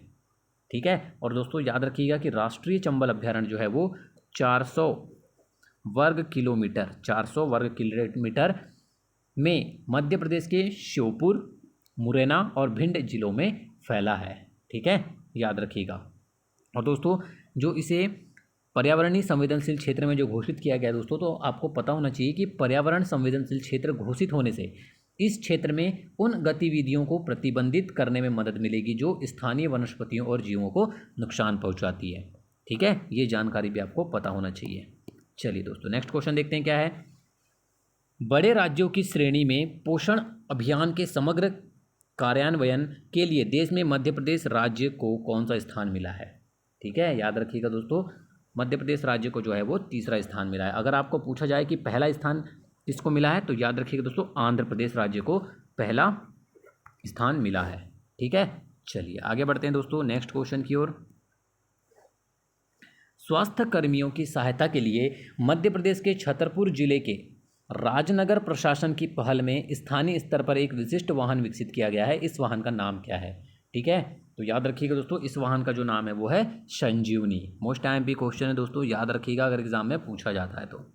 ठीक है, और दोस्तों याद रखिएगा कि राष्ट्रीय चंबल अभ्यारण्य जो है वो 400 वर्ग किलोमीटर में मध्य प्रदेश के श्योपुर, मुरैना और भिंड जिलों में फैला है। ठीक है, याद रखिएगा। और दोस्तों जो इसे पर्यावरणीय संवेदनशील क्षेत्र में जो घोषित किया गया दोस्तों, तो आपको पता होना चाहिए कि पर्यावरण संवेदनशील क्षेत्र घोषित होने से इस क्षेत्र में उन गतिविधियों को प्रतिबंधित करने में मदद मिलेगी जो स्थानीय वनस्पतियों और जीवों को नुकसान पहुंचाती है। ठीक है, ये जानकारी भी आपको पता होना चाहिए। चलिए दोस्तों, नेक्स्ट क्वेश्चन देखते हैं क्या है। बड़े राज्यों की श्रेणी में पोषण अभियान के समग्र कार्यान्वयन के लिए देश में मध्य प्रदेश राज्य को कौन सा स्थान मिला है? ठीक है, याद रखिएगा दोस्तों, मध्य प्रदेश राज्य को जो है वो तीसरा स्थान मिला है। अगर आपको पूछा जाए कि पहला स्थान किसको मिला है, तो याद रखिएगा दोस्तों, आंध्र प्रदेश राज्य को पहला स्थान मिला है। ठीक है, चलिए आगे बढ़ते हैं दोस्तों नेक्स्ट क्वेश्चन की ओर। स्वास्थ्य कर्मियों की सहायता के लिए मध्य प्रदेश के छतरपुर जिले के राजनगर प्रशासन की पहल में स्थानीय स्तर पर एक विशिष्ट वाहन विकसित किया गया है। इस वाहन का नाम क्या है? ठीक है, तो याद रखिएगा दोस्तों, इस वाहन का जो नाम है वो है संजीवनी। मोस्ट टाइम क्वेश्चन है दोस्तों, याद रखिएगा अगर एग्जाम में पूछा जाता है तो।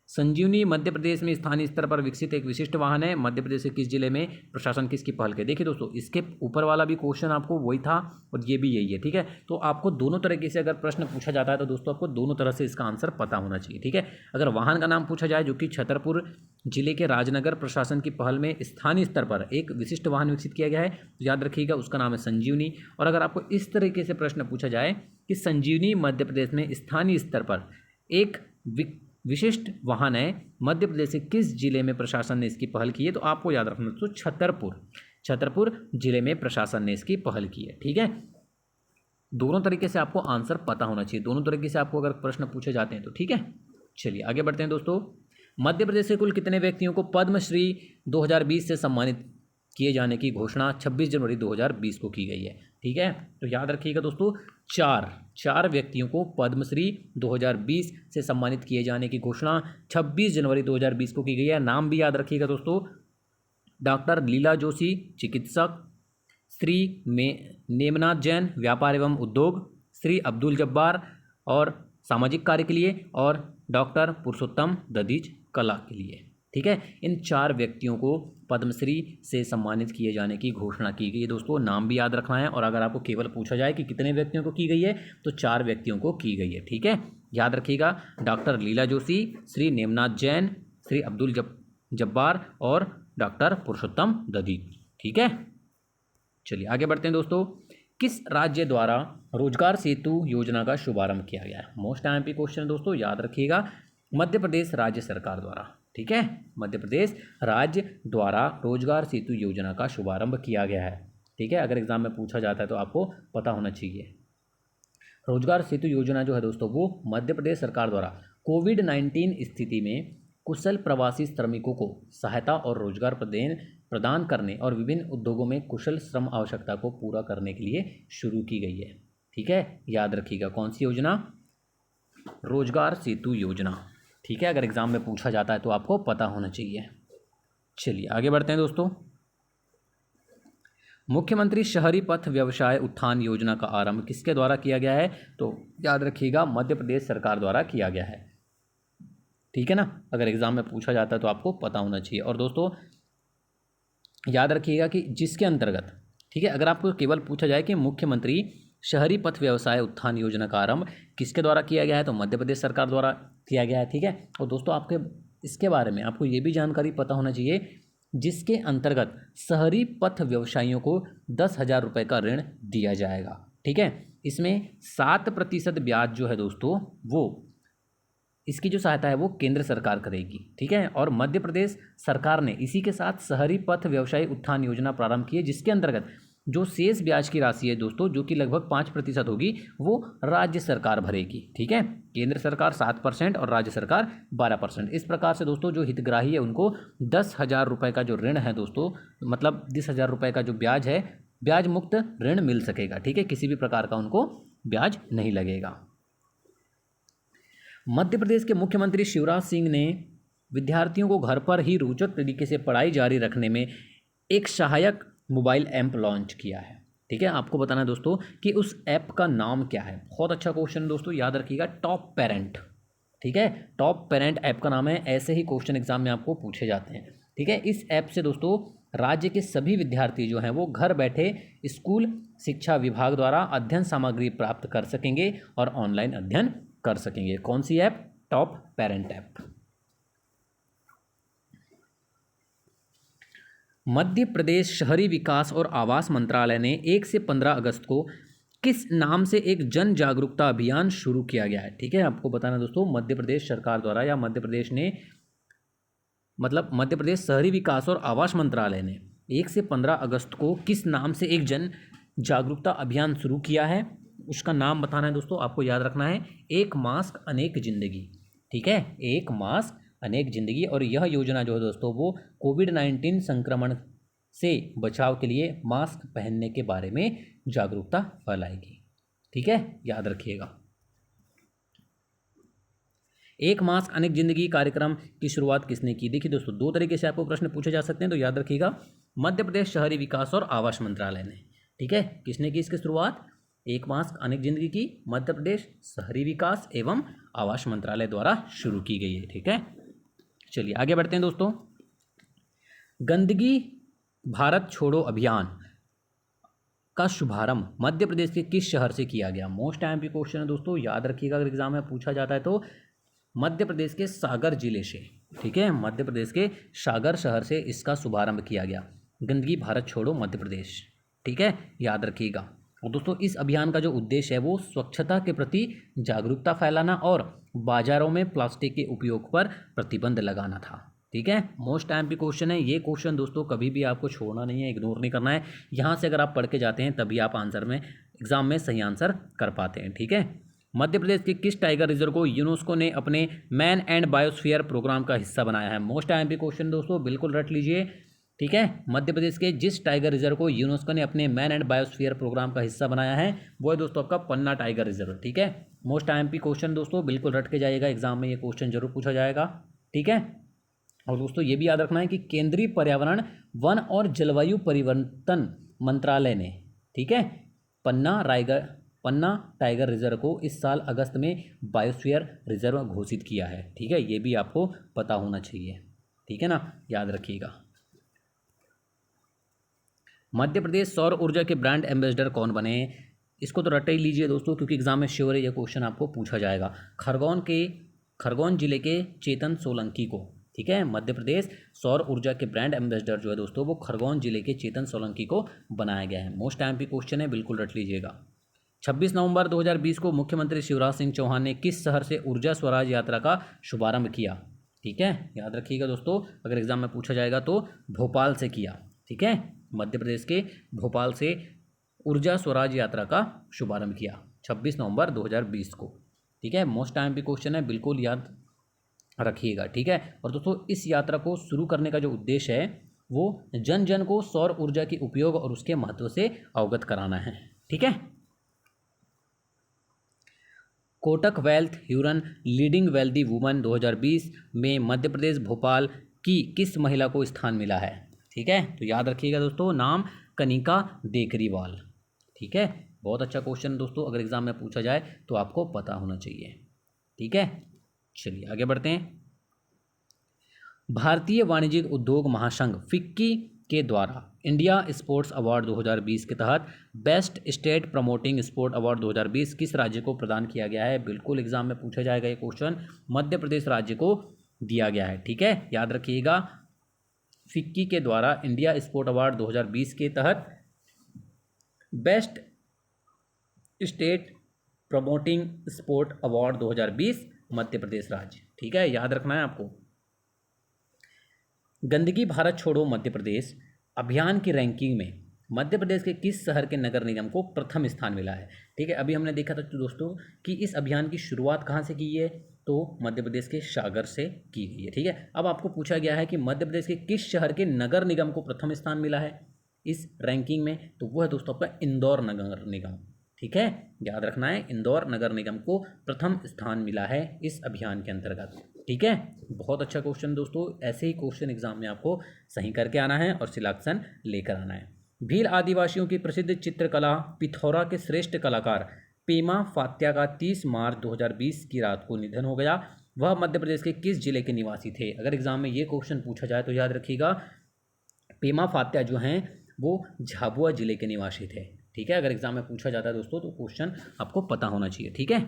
संजीवनी मध्य प्रदेश में स्थानीय स्तर पर विकसित एक विशिष्ट वाहन है। मध्य प्रदेश के किस जिले में प्रशासन किसकी पहल के? देखिए दोस्तों, इसके ऊपर वाला भी क्वेश्चन आपको वही था और ये भी यही है। ठीक है, तो आपको दोनों तरीके से अगर प्रश्न पूछा जाता है तो दोस्तों आपको दोनों तरह से इसका आंसर पता होना चाहिए। ठीक है, अगर वाहन का नाम पूछा जाए जो कि छतरपुर जिले के राजनगर प्रशासन की पहल में स्थानीय स्तर पर एक विशिष्ट वाहन विकसित किया गया है, तो याद रखिएगा उसका नाम है संजीवनी। और अगर आपको इस तरीके से प्रश्न पूछा जाए कि संजीवनी मध्य प्रदेश में स्थानीय स्तर पर एक विशिष्ट वाहन है, मध्य प्रदेश के किस जिले में प्रशासन ने इसकी पहल की है, तो आपको याद रखना तो छतरपुर जिले में प्रशासन ने इसकी पहल की है। ठीक है, दोनों तरीके से आपको आंसर पता होना चाहिए, दोनों तरीके से आपको अगर प्रश्न पूछे जाते हैं तो। ठीक है, चलिए आगे बढ़ते हैं दोस्तों। मध्य प्रदेश से कुल कितने व्यक्तियों को पद्मश्री 2020 से सम्मानित किए जाने की घोषणा 26 जनवरी 2020 को की गई है? ठीक है, तो याद रखिएगा दोस्तों, चार व्यक्तियों को पद्मश्री 2020 से सम्मानित किए जाने की घोषणा 26 जनवरी 2020 को की गई है। नाम भी याद रखिएगा दोस्तों, डॉक्टर लीला जोशी चिकित्सक, श्री नेमनाथ जैन व्यापार एवं उद्योग, श्री अब्दुल जब्बार और सामाजिक कार्य के लिए, और डॉक्टर पुरुषोत्तम दधीच कला के लिए। ठीक है, इन 4 व्यक्तियों को पद्मश्री से सम्मानित किए जाने की घोषणा की गई है दोस्तों। नाम भी याद रखना है, और अगर आपको केवल पूछा जाए कि कितने व्यक्तियों को की गई है, तो 4 व्यक्तियों को की गई है। ठीक है, याद रखिएगा, डॉक्टर लीला जोशी, श्री नेमनाथ जैन, श्री अब्दुल जब्बार और डॉक्टर पुरुषोत्तम दधीच। ठीक है, चलिए आगे बढ़ते हैं दोस्तों। किस राज्य द्वारा रोजगार सेतु योजना का शुभारंभ किया गया है? मोस्ट टाइम क्वेश्चन है दोस्तों, याद रखिएगा, मध्य प्रदेश राज्य सरकार द्वारा। ठीक है, मध्य प्रदेश राज्य द्वारा रोजगार सेतु योजना का शुभारंभ किया गया है। ठीक है, अगर एग्जाम में पूछा जाता है तो आपको पता होना चाहिए। रोजगार सेतु योजना जो है दोस्तों वो मध्य प्रदेश सरकार द्वारा कोविड-19 स्थिति में कुशल प्रवासी श्रमिकों को सहायता और रोजगार प्रदान करने और विभिन्न उद्योगों में कुशल श्रम आवश्यकता को पूरा करने के लिए शुरू की गई है। ठीक है, याद रखिएगा कौन सी योजना? रोजगार सेतु योजना। ठीक है, अगर एग्जाम में पूछा जाता है तो आपको पता होना चाहिए। चलिए आगे बढ़ते हैं दोस्तों। मुख्यमंत्री शहरी पथ व्यवसाय उत्थान योजना का आरंभ किसके द्वारा किया गया है? तो याद रखिएगा, मध्य प्रदेश सरकार द्वारा किया गया है। ठीक है ना, अगर एग्जाम में पूछा जाता है तो आपको पता होना चाहिए। और दोस्तों याद रखिएगा कि जिसके अंतर्गत, ठीक है, अगर आपको केवल पूछा जाए कि मुख्यमंत्री शहरी पथ व्यवसाय उत्थान योजना का आरंभ किसके द्वारा किया गया है, तो मध्य प्रदेश सरकार द्वारा किया गया है। ठीक है, और दोस्तों आपके इसके बारे में आपको ये भी जानकारी पता होना चाहिए, जिसके अंतर्गत शहरी पथ व्यवसायियों को 10,000 रुपये का ऋण दिया जाएगा। ठीक है, इसमें 7% ब्याज जो है दोस्तों वो इसकी जो सहायता है वो केंद्र सरकार करेगी। ठीक है, और मध्य प्रदेश सरकार ने इसी के साथ शहरी पथ व्यवसायी उत्थान योजना प्रारंभ की है, जिसके अंतर्गत जो शेष ब्याज की राशि है दोस्तों, जो कि लगभग 5% होगी, वो राज्य सरकार भरेगी। ठीक है, केंद्र सरकार 7% और राज्य सरकार 12%। इस प्रकार से दोस्तों जो हितग्राही है उनको 10,000 रुपये का जो ऋण है दोस्तों, मतलब 10,000 रुपये का जो ब्याज है, ब्याज मुक्त ऋण मिल सकेगा। ठीक है, किसी भी प्रकार का उनको ब्याज नहीं लगेगा। मध्य प्रदेश के मुख्यमंत्री शिवराज सिंह ने विद्यार्थियों को घर पर ही रोचक तरीके से पढ़ाई जारी रखने में एक सहायक मोबाइल ऐप लॉन्च किया है। ठीक है, आपको बताना है दोस्तों कि उस ऐप का नाम क्या है। बहुत अच्छा क्वेश्चन दोस्तों, याद रखिएगा, टॉप पेरेंट। ठीक है, टॉप पेरेंट ऐप का नाम है। ऐसे ही क्वेश्चन एग्जाम में आपको पूछे जाते हैं। ठीक है, इस ऐप से दोस्तों राज्य के सभी विद्यार्थी जो हैं वो घर बैठे स्कूल शिक्षा विभाग द्वारा अध्ययन सामग्री प्राप्त कर सकेंगे और ऑनलाइन अध्ययन कर सकेंगे। कौन सी app? Top parent app. Madhya Pradesh शहरी विकास और आवास मंत्रालय ने 1 से 15 अगस्त को किस नाम से एक जन जागरूकता अभियान शुरू किया गया है? ठीक है, आपको बताना दोस्तों, मध्य प्रदेश सरकार द्वारा या मध्य प्रदेश ने मध्य प्रदेश शहरी विकास और आवास मंत्रालय ने 1 से 15 अगस्त को किस नाम से एक जन जागरूकता अभियान शुरू किया है, उसका नाम बताना है दोस्तों। आपको याद रखना है, एक मास्क अनेक जिंदगी। ठीक है, एक मास्क अनेक जिंदगी। और यह योजना जो है दोस्तों वो कोविड-19 संक्रमण से बचाव के लिए मास्क पहनने के बारे में जागरूकता फैलाएगी। ठीक है, याद रखिएगा। एक मास्क अनेक जिंदगी कार्यक्रम की शुरुआत किसने की? देखिए दोस्तों, दो तरीके से आपको प्रश्न पूछे जा सकते हैं, तो याद रखिएगा, मध्य प्रदेश शहरी विकास और आवास मंत्रालय ने। ठीक है, किसने की इसकी शुरुआत? एक मास्क अनेक जिंदगी की मध्य प्रदेश शहरी विकास एवं आवास मंत्रालय द्वारा शुरू की गई है। ठीक है, चलिए आगे बढ़ते हैं दोस्तों। गंदगी भारत छोड़ो अभियान का शुभारंभ मध्य प्रदेश के किस शहर से किया गया? मोस्ट टाइम की क्वेश्चन है दोस्तों, याद रखिएगा, अगर एग्जाम में पूछा जाता है तो मध्य प्रदेश के सागर जिले से। ठीक है, मध्य प्रदेश के सागर शहर से इसका शुभारंभ किया गया, गंदगी भारत छोड़ो मध्य प्रदेश। ठीक है, याद रखिएगा। और दोस्तों, इस अभियान का जो उद्देश्य है वो स्वच्छता के प्रति जागरूकता फैलाना और बाजारों में प्लास्टिक के उपयोग पर प्रतिबंध लगाना था। ठीक है, मोस्ट टाइम की क्वेश्चन है ये। क्वेश्चन दोस्तों कभी भी आपको छोड़ना नहीं है, इग्नोर नहीं करना है। यहाँ से अगर आप पढ़ के जाते हैं तभी आप आंसर में एग्जाम में सही आंसर कर पाते हैं। ठीक है, मध्य प्रदेश के किस टाइगर रिजर्व को यूनेस्को ने अपने मैन एंड बायोस्फीयर प्रोग्राम का हिस्सा बनाया है? मोस्ट टाइम की क्वेश्चन दोस्तों, बिल्कुल रट लीजिए। ठीक है, मध्य प्रदेश के जिस टाइगर रिजर्व को यूनेस्को ने अपने मैन एंड बायोस्फीयर प्रोग्राम का हिस्सा बनाया है वो है दोस्तों आपका पन्ना टाइगर रिजर्व। ठीक है, मोस्ट टाइम की क्वेश्चन दोस्तों, बिल्कुल रट के जाइएगा, एग्जाम में ये क्वेश्चन जरूर पूछा जाएगा। ठीक है, और दोस्तों ये भी याद रखना है कि केंद्रीय पर्यावरण वन और जलवायु परिवर्तन मंत्रालय ने, ठीक है, पन्ना टाइगर रिजर्व को इस साल अगस्त में बायोस्फीयर रिजर्व घोषित किया है। ठीक है, ये भी आपको पता होना चाहिए। ठीक है ना, याद रखिएगा। मध्य प्रदेश सौर ऊर्जा के ब्रांड एम्बेसडर कौन बने? इसको तो रट ही लीजिए दोस्तों, क्योंकि एग्जाम में श्योर है ये क्वेश्चन आपको पूछा जाएगा। खरगोन जिले के चेतन सोलंकी को, ठीक है, मध्य प्रदेश सौर ऊर्जा के ब्रांड एम्बेसडर जो है दोस्तों वो खरगोन जिले के चेतन सोलंकी को बनाया गया है। मोस्ट टाइम की क्वेश्चन है, बिल्कुल रट लीजिएगा। 26 नवंबर 2020 को मुख्यमंत्री शिवराज सिंह चौहान ने किस शहर से ऊर्जा स्वराज यात्रा का शुभारंभ किया? ठीक है, याद रखिएगा दोस्तों, अगर एग्जाम में पूछा जाएगा तो भोपाल से किया। ठीक है, मध्य प्रदेश के भोपाल से ऊर्जा स्वराज यात्रा का शुभारंभ किया 26 नवंबर 2020 को। ठीक है, मोस्ट टाइम भी क्वेश्चन है, बिल्कुल याद रखिएगा। ठीक है, और दोस्तों इस यात्रा को शुरू करने का जो उद्देश्य है वो जन जन को सौर ऊर्जा के उपयोग और उसके महत्व से अवगत कराना है। ठीक है, Kotak wealth Hurun leading wealthy woman 2020 में मध्य प्रदेश भोपाल की किस महिला को स्थान मिला है? ठीक है, तो याद रखिएगा दोस्तों, नाम कनिका देकरीवाल। ठीक है, बहुत अच्छा क्वेश्चन दोस्तों, अगर एग्जाम में पूछा जाए तो आपको पता होना चाहिए। ठीक है, चलिए आगे बढ़ते हैं। भारतीय वाणिज्यिक उद्योग महासंघ फिक्की के द्वारा इंडिया स्पोर्ट्स अवार्ड 2020 के तहत best state promoting sport award 2020 किस राज्य को प्रदान किया गया है? बिल्कुल एग्जाम में पूछा जाएगा ये क्वेश्चन, मध्य प्रदेश राज्य को दिया गया है। ठीक है, याद रखिएगा, फिक्की के द्वारा इंडिया स्पोर्ट अवार्ड 2020 के तहत best state promoting sport award 2020 Madhya Pradesh राज्य। ठीक है, याद रखना है आपको। गंदगी भारत छोड़ो मध्य प्रदेश अभियान की रैंकिंग में मध्य प्रदेश के किस शहर के नगर निगम को प्रथम स्थान मिला है? ठीक है, अभी हमने देखा था तो दोस्तों कि इस अभियान की शुरुआत कहाँ से की है, तो मध्य प्रदेश के सागर से की गई है। ठीक है, अब आपको पूछा गया है कि मध्य प्रदेश के किस शहर के नगर निगम को प्रथम स्थान मिला है इस रैंकिंग में, तो वो है दोस्तों आपका इंदौर नगर निगम। ठीक है, याद रखना है, इंदौर नगर निगम को प्रथम स्थान मिला है इस अभियान के अंतर्गत। ठीक है, बहुत अच्छा क्वेश्चन दोस्तों, ऐसे ही क्वेश्चन एग्जाम में आपको सही करके आना है और सिलेक्शन लेकर आना है। भील आदिवासियों की प्रसिद्ध चित्रकला पिथौरा के श्रेष्ठ कलाकार पेमा फात्या का 30 मार्च 2020 की रात को निधन हो गया। वह मध्य प्रदेश के किस जिले के निवासी थे? अगर एग्जाम में ये क्वेश्चन पूछा जाए तो याद रखिएगा, पेमा फात्या जो हैं वो झाबुआ जिले के निवासी थे। ठीक है, अगर एग्जाम में पूछा जाता है दोस्तों तो क्वेश्चन आपको पता होना चाहिए। ठीक है,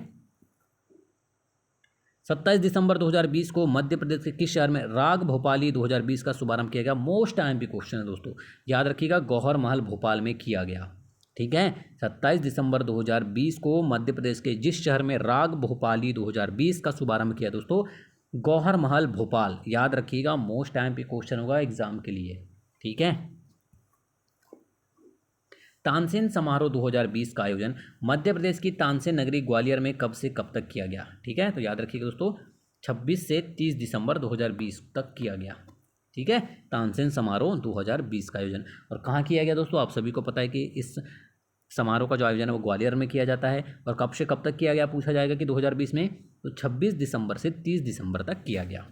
27 दिसंबर 2020 को मध्य प्रदेश के किस शहर में राग भोपाली 2020 का शुभारंभ किया गया? मोस्ट टाइम भी क्वेश्चन है दोस्तों, याद रखिएगा, गौहर महल भोपाल में किया गया। ठीक है, 27 दिसंबर 2020 को मध्य प्रदेश के जिस शहर में राग भोपाली 2020 का शुभारंभ किया दोस्तों? गौहर महल भोपाल, याद रखिएगा, मोस्ट टाइम पे क्वेश्चन होगा एग्जाम के लिए। ठीक है, तानसेन समारोह 2020 का आयोजन मध्य प्रदेश की तानसेन नगरी ग्वालियर में कब से कब तक किया गया? ठीक है, तो याद रखिएगा दोस्तों, 26 से 30 दिसंबर 2020 तक किया गया। ठीक है, तानसेन समारोह 2020 का आयोजन, और कहाँ किया गया दोस्तों? आप सभी को पता है कि इस समारोह का जो आयोजन है वो ग्वालियर में किया जाता है, और कब से कब तक किया गया पूछा जाएगा कि 2020 में, तो 26 दिसंबर से 30 दिसंबर तक किया गया।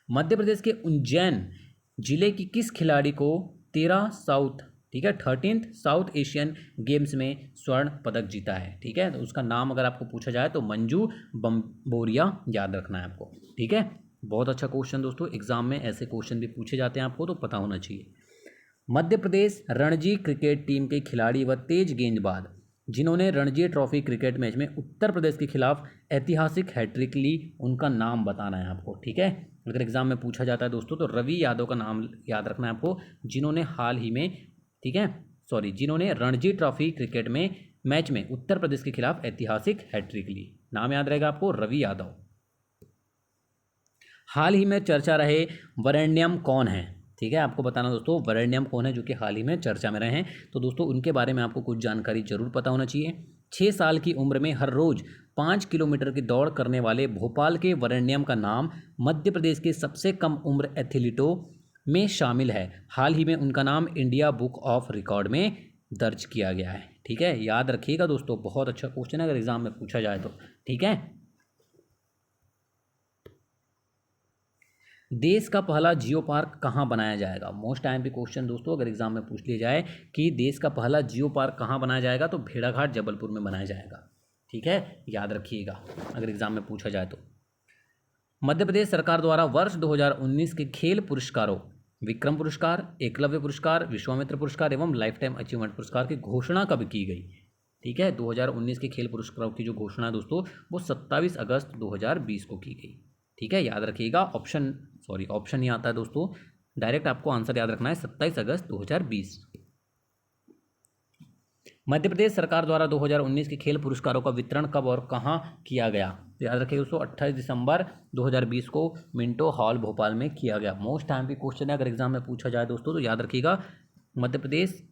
मध्य प्रदेश के उज्जैन जिले की किस खिलाड़ी को 13 साउथ, ठीक है, 13th साउथ एशियन गेम्स में स्वर्ण पदक जीता है? ठीक है, तो उसका नाम अगर आपको पूछा जाए तो मंजू बम्बोरिया, याद रखना है आपको। ठीक है, बहुत अच्छा क्वेश्चन दोस्तों, एग्जाम में ऐसे क्वेश्चन भी पूछे जाते हैं, आपको तो पता होना चाहिए। मध्य प्रदेश रणजी क्रिकेट टीम के खिलाड़ी व तेज गेंदबाज जिन्होंने रणजी ट्रॉफी क्रिकेट मैच में उत्तर प्रदेश के खिलाफ ऐतिहासिक हैट्रिक ली, उनका नाम बताना है आपको। ठीक है, अगर एग्जाम में पूछा जाता है दोस्तों तो रवि यादव का नाम याद रखना है आपको, जिन्होंने हाल ही में, ठीक है, जिन्होंने रणजी ट्रॉफी क्रिकेट में मैच में उत्तर प्रदेश के खिलाफ ऐतिहासिक हैट्रिक ली। नाम याद रहेगा आपको, रवि यादव। हाल ही में चर्चा रहे वरेण्यम कौन है? ठीक है, आपको बताना दोस्तों वरेण्यम कौन है जो कि हाल ही में चर्चा में रहे हैं, तो दोस्तों उनके बारे में आपको कुछ जानकारी जरूर पता होना चाहिए। 6 साल की उम्र में हर रोज 5 किलोमीटर की दौड़ करने वाले भोपाल के वरेण्यम का नाम मध्य प्रदेश के सबसे कम उम्र एथलीटों में शामिल है। हाल ही में उनका नाम इंडिया बुक ऑफ रिकॉर्ड में दर्ज किया गया है। ठीक है, याद रखिएगा दोस्तों, बहुत अच्छा क्वेश्चन है अगर एग्जाम में पूछा जाए तो। ठीक है, देश का पहला जियो पार्क कहाँ बनाया जाएगा? मोस्ट टाइम पे क्वेश्चन दोस्तों, अगर एग्जाम में पूछ लिया जाए कि देश का पहला जियो पार्क कहाँ बनाया जाएगा, तो भेड़ाघाट जबलपुर में बनाया जाएगा। ठीक है, याद रखिएगा अगर एग्जाम में पूछा जाए तो। मध्य प्रदेश सरकार द्वारा वर्ष 2019 के खेल पुरस्कारों विक्रम पुरस्कार, एकलव्य पुरस्कार, विश्वामित्र पुरस्कार एवं लाइफ टाइम अचीवमेंट पुरस्कार की घोषणा कब की गई? ठीक है, 2019 के खेल पुरस्कारों की जो घोषणा है दोस्तों वो 27 अगस्त 2020 को की गई। ठीक है, याद रखिएगा, ऑप्शन ही आता है दोस्तों, डायरेक्ट आपको आंसर याद रखना है 27 अगस्त 2020। मध्य प्रदेश सरकार द्वारा 2019 के खेल पुरस्कारों का वितरण कब और कहां किया गया? तो याद रखिएगा दोस्तों 28 दिसंबर 2020 को मिंटो हॉल भोपाल में किया गया। मोस्ट टाइम की क्वेश्चन है, अगर एग्जाम में पूछा जाए दोस्तों तो याद रखिएगा, मध्य प्रदेश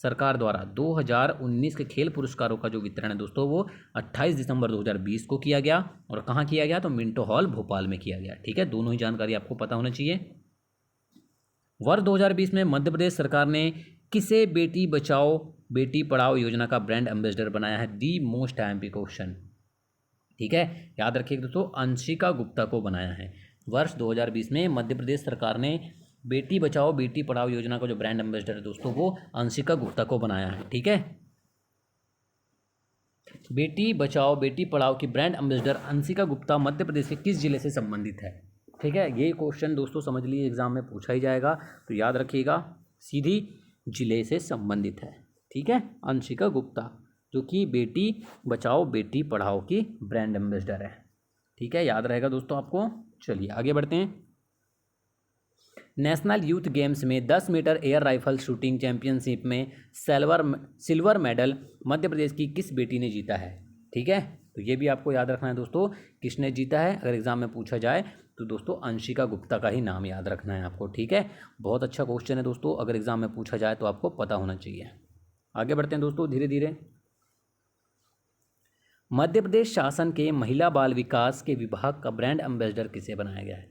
सरकार द्वारा 2019 के खेल पुरस्कारों का जो वितरण है दोस्तों वो 28 दिसंबर 2020 को किया गया, और कहाँ किया गया? तो मिंटो हॉल भोपाल में किया गया। ठीक है, दोनों ही जानकारी आपको पता होना चाहिए। वर्ष 2020 में मध्य प्रदेश सरकार ने किसे बेटी बचाओ बेटी पढ़ाओ योजना का ब्रांड एम्बेसडर बनाया है? दी मोस्ट टाइम पे क्वेश्चन। ठीक है, याद रखिएगा दोस्तों, अंशिका गुप्ता को बनाया है। वर्ष 2020 में मध्य प्रदेश सरकार ने बेटी बचाओ बेटी पढ़ाओ योजना का जो ब्रांड एम्बेसडर है दोस्तों वो अंशिका गुप्ता को बनाया है। ठीक है, बेटी बचाओ बेटी पढ़ाओ की ब्रांड एम्बेसडर अंशिका गुप्ता मध्य प्रदेश के किस जिले से संबंधित है? ठीक है, ये क्वेश्चन दोस्तों समझ लीजिए एग्जाम में पूछा ही जाएगा, तो याद रखिएगा सीधी जिले से संबंधित है। ठीक है, अंशिका गुप्ता जो कि बेटी बचाओ बेटी पढ़ाओ की ब्रांड एम्बेसडर है। ठीक है, याद रहेगा दोस्तों आपको। चलिए आगे बढ़ते हैं। नेशनल यूथ गेम्स में 10 metre air rifle shooting championship में सिल्वर मेडल मध्य प्रदेश की किस बेटी ने जीता है? ठीक है, तो ये भी आपको याद रखना है दोस्तों, किसने जीता है अगर एग्जाम में पूछा जाए तो दोस्तों अंशिका गुप्ता का ही नाम याद रखना है आपको। ठीक है, बहुत अच्छा क्वेश्चन है दोस्तों, अगर एग्जाम में पूछा जाए तो आपको पता होना चाहिए। आगे बढ़ते हैं दोस्तों धीरे धीरे। मध्य प्रदेश शासन के महिला बाल विकास के विभाग का ब्रांड एम्बेसडर किसे बनाया गया है?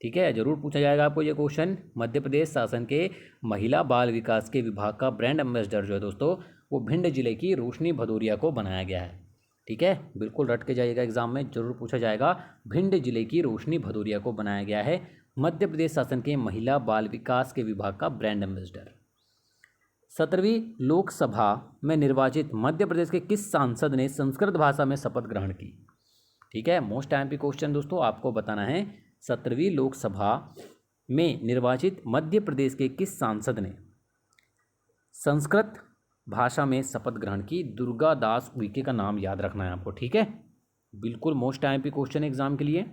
ठीक है, जरूर पूछा जाएगा आपको ये क्वेश्चन। मध्य प्रदेश शासन के महिला बाल विकास के विभाग का ब्रांड एम्बेसडर जो है दोस्तों वो भिंड जिले की रोशनी भदौरिया को बनाया गया है। ठीक है, बिल्कुल रट के जाइएगा, एग्जाम में जरूर पूछा जाएगा, भिंड जिले की रोशनी भदौरिया को बनाया गया है मध्य प्रदेश शासन के महिला बाल विकास के विभाग का ब्रांड एम्बेसडर। 17वीं लोकसभा में निर्वाचित मध्य प्रदेश के किस सांसद ने संस्कृत भाषा में शपथ ग्रहण की? ठीक है, मोस्ट टाइम पे क्वेश्चन दोस्तों, आपको बताना है 17वीं लोकसभा में निर्वाचित मध्य प्रदेश के किस सांसद ने संस्कृत भाषा में शपथ ग्रहण की? दुर्गा दास उइके का नाम याद रखना है आपको, ठीक है। बिल्कुल मोस्ट आईएमपी क्वेश्चन है एग्जाम के लिए।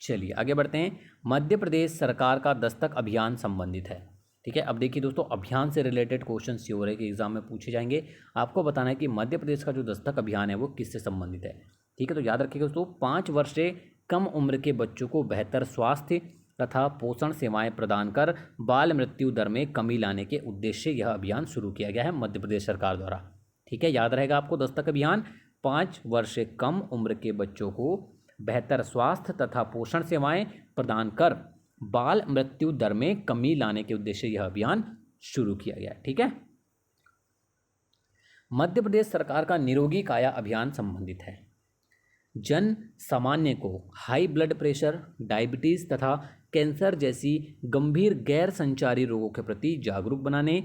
चलिए आगे बढ़ते हैं। मध्य प्रदेश सरकार का दस्तक अभियान संबंधित है, ठीक है। अब देखिए दोस्तों, अभियान से रिलेटेड क्वेश्चन श्योर है कि एग्जाम में पूछे जाएंगे। आपको बताना है कि मध्य प्रदेश का जो दस्तक अभियान है वो किससे संबंधित है, ठीक है। तो याद रखिएगा दोस्तों, 5 वर्ष से कम उम्र के बच्चों को बेहतर स्वास्थ्य तथा पोषण सेवाएं प्रदान कर बाल मृत्यु दर में कमी लाने के उद्देश्य से यह अभियान शुरू किया गया है मध्य प्रदेश सरकार द्वारा, ठीक है। याद रहेगा आपको, दस्तक अभियान 5 वर्ष से कम उम्र के बच्चों को बेहतर स्वास्थ्य तथा पोषण सेवाएं प्रदान कर बाल मृत्यु दर में कमी लाने के उद्देश्य से यह अभियान शुरू किया गया है, ठीक है। मध्य प्रदेश सरकार का निरोगी काया अभियान संबंधित है। जन सामान्य को हाई ब्लड प्रेशर, डायबिटीज तथा कैंसर जैसी गंभीर गैर संचारी रोगों के प्रति जागरूक बनाने,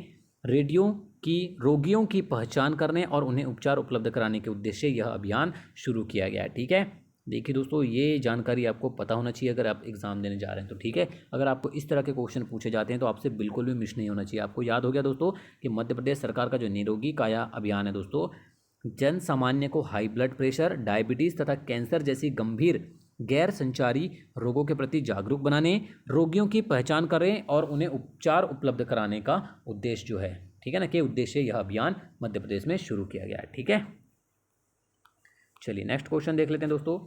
रोगियों की पहचान करने और उन्हें उपचार उपलब्ध कराने के उद्देश्य से यह अभियान शुरू किया गया है, ठीक है। देखिए दोस्तों, ये जानकारी आपको पता होना चाहिए अगर आप एग्जाम देने जा रहे हैं तो, ठीक है। अगर आपको इस तरह के क्वेश्चन पूछे जाते हैं तो आपसे बिल्कुल भी मिस नहीं होना चाहिए। आपको याद हो गया दोस्तों कि मध्य प्रदेश सरकार का जो निरोगी काया अभियान है दोस्तों, जन सामान्य को हाई ब्लड प्रेशर, डायबिटीज तथा कैंसर जैसी गंभीर गैर संचारी रोगों के प्रति जागरूक बनाने, रोगियों की पहचान करें और उन्हें उपचार उपलब्ध कराने का उद्देश्य जो है, ठीक है ना, के उद्देश्य यह अभियान मध्य प्रदेश में शुरू किया गया है, ठीक है। चलिए नेक्स्ट क्वेश्चन देख लेते हैं दोस्तों।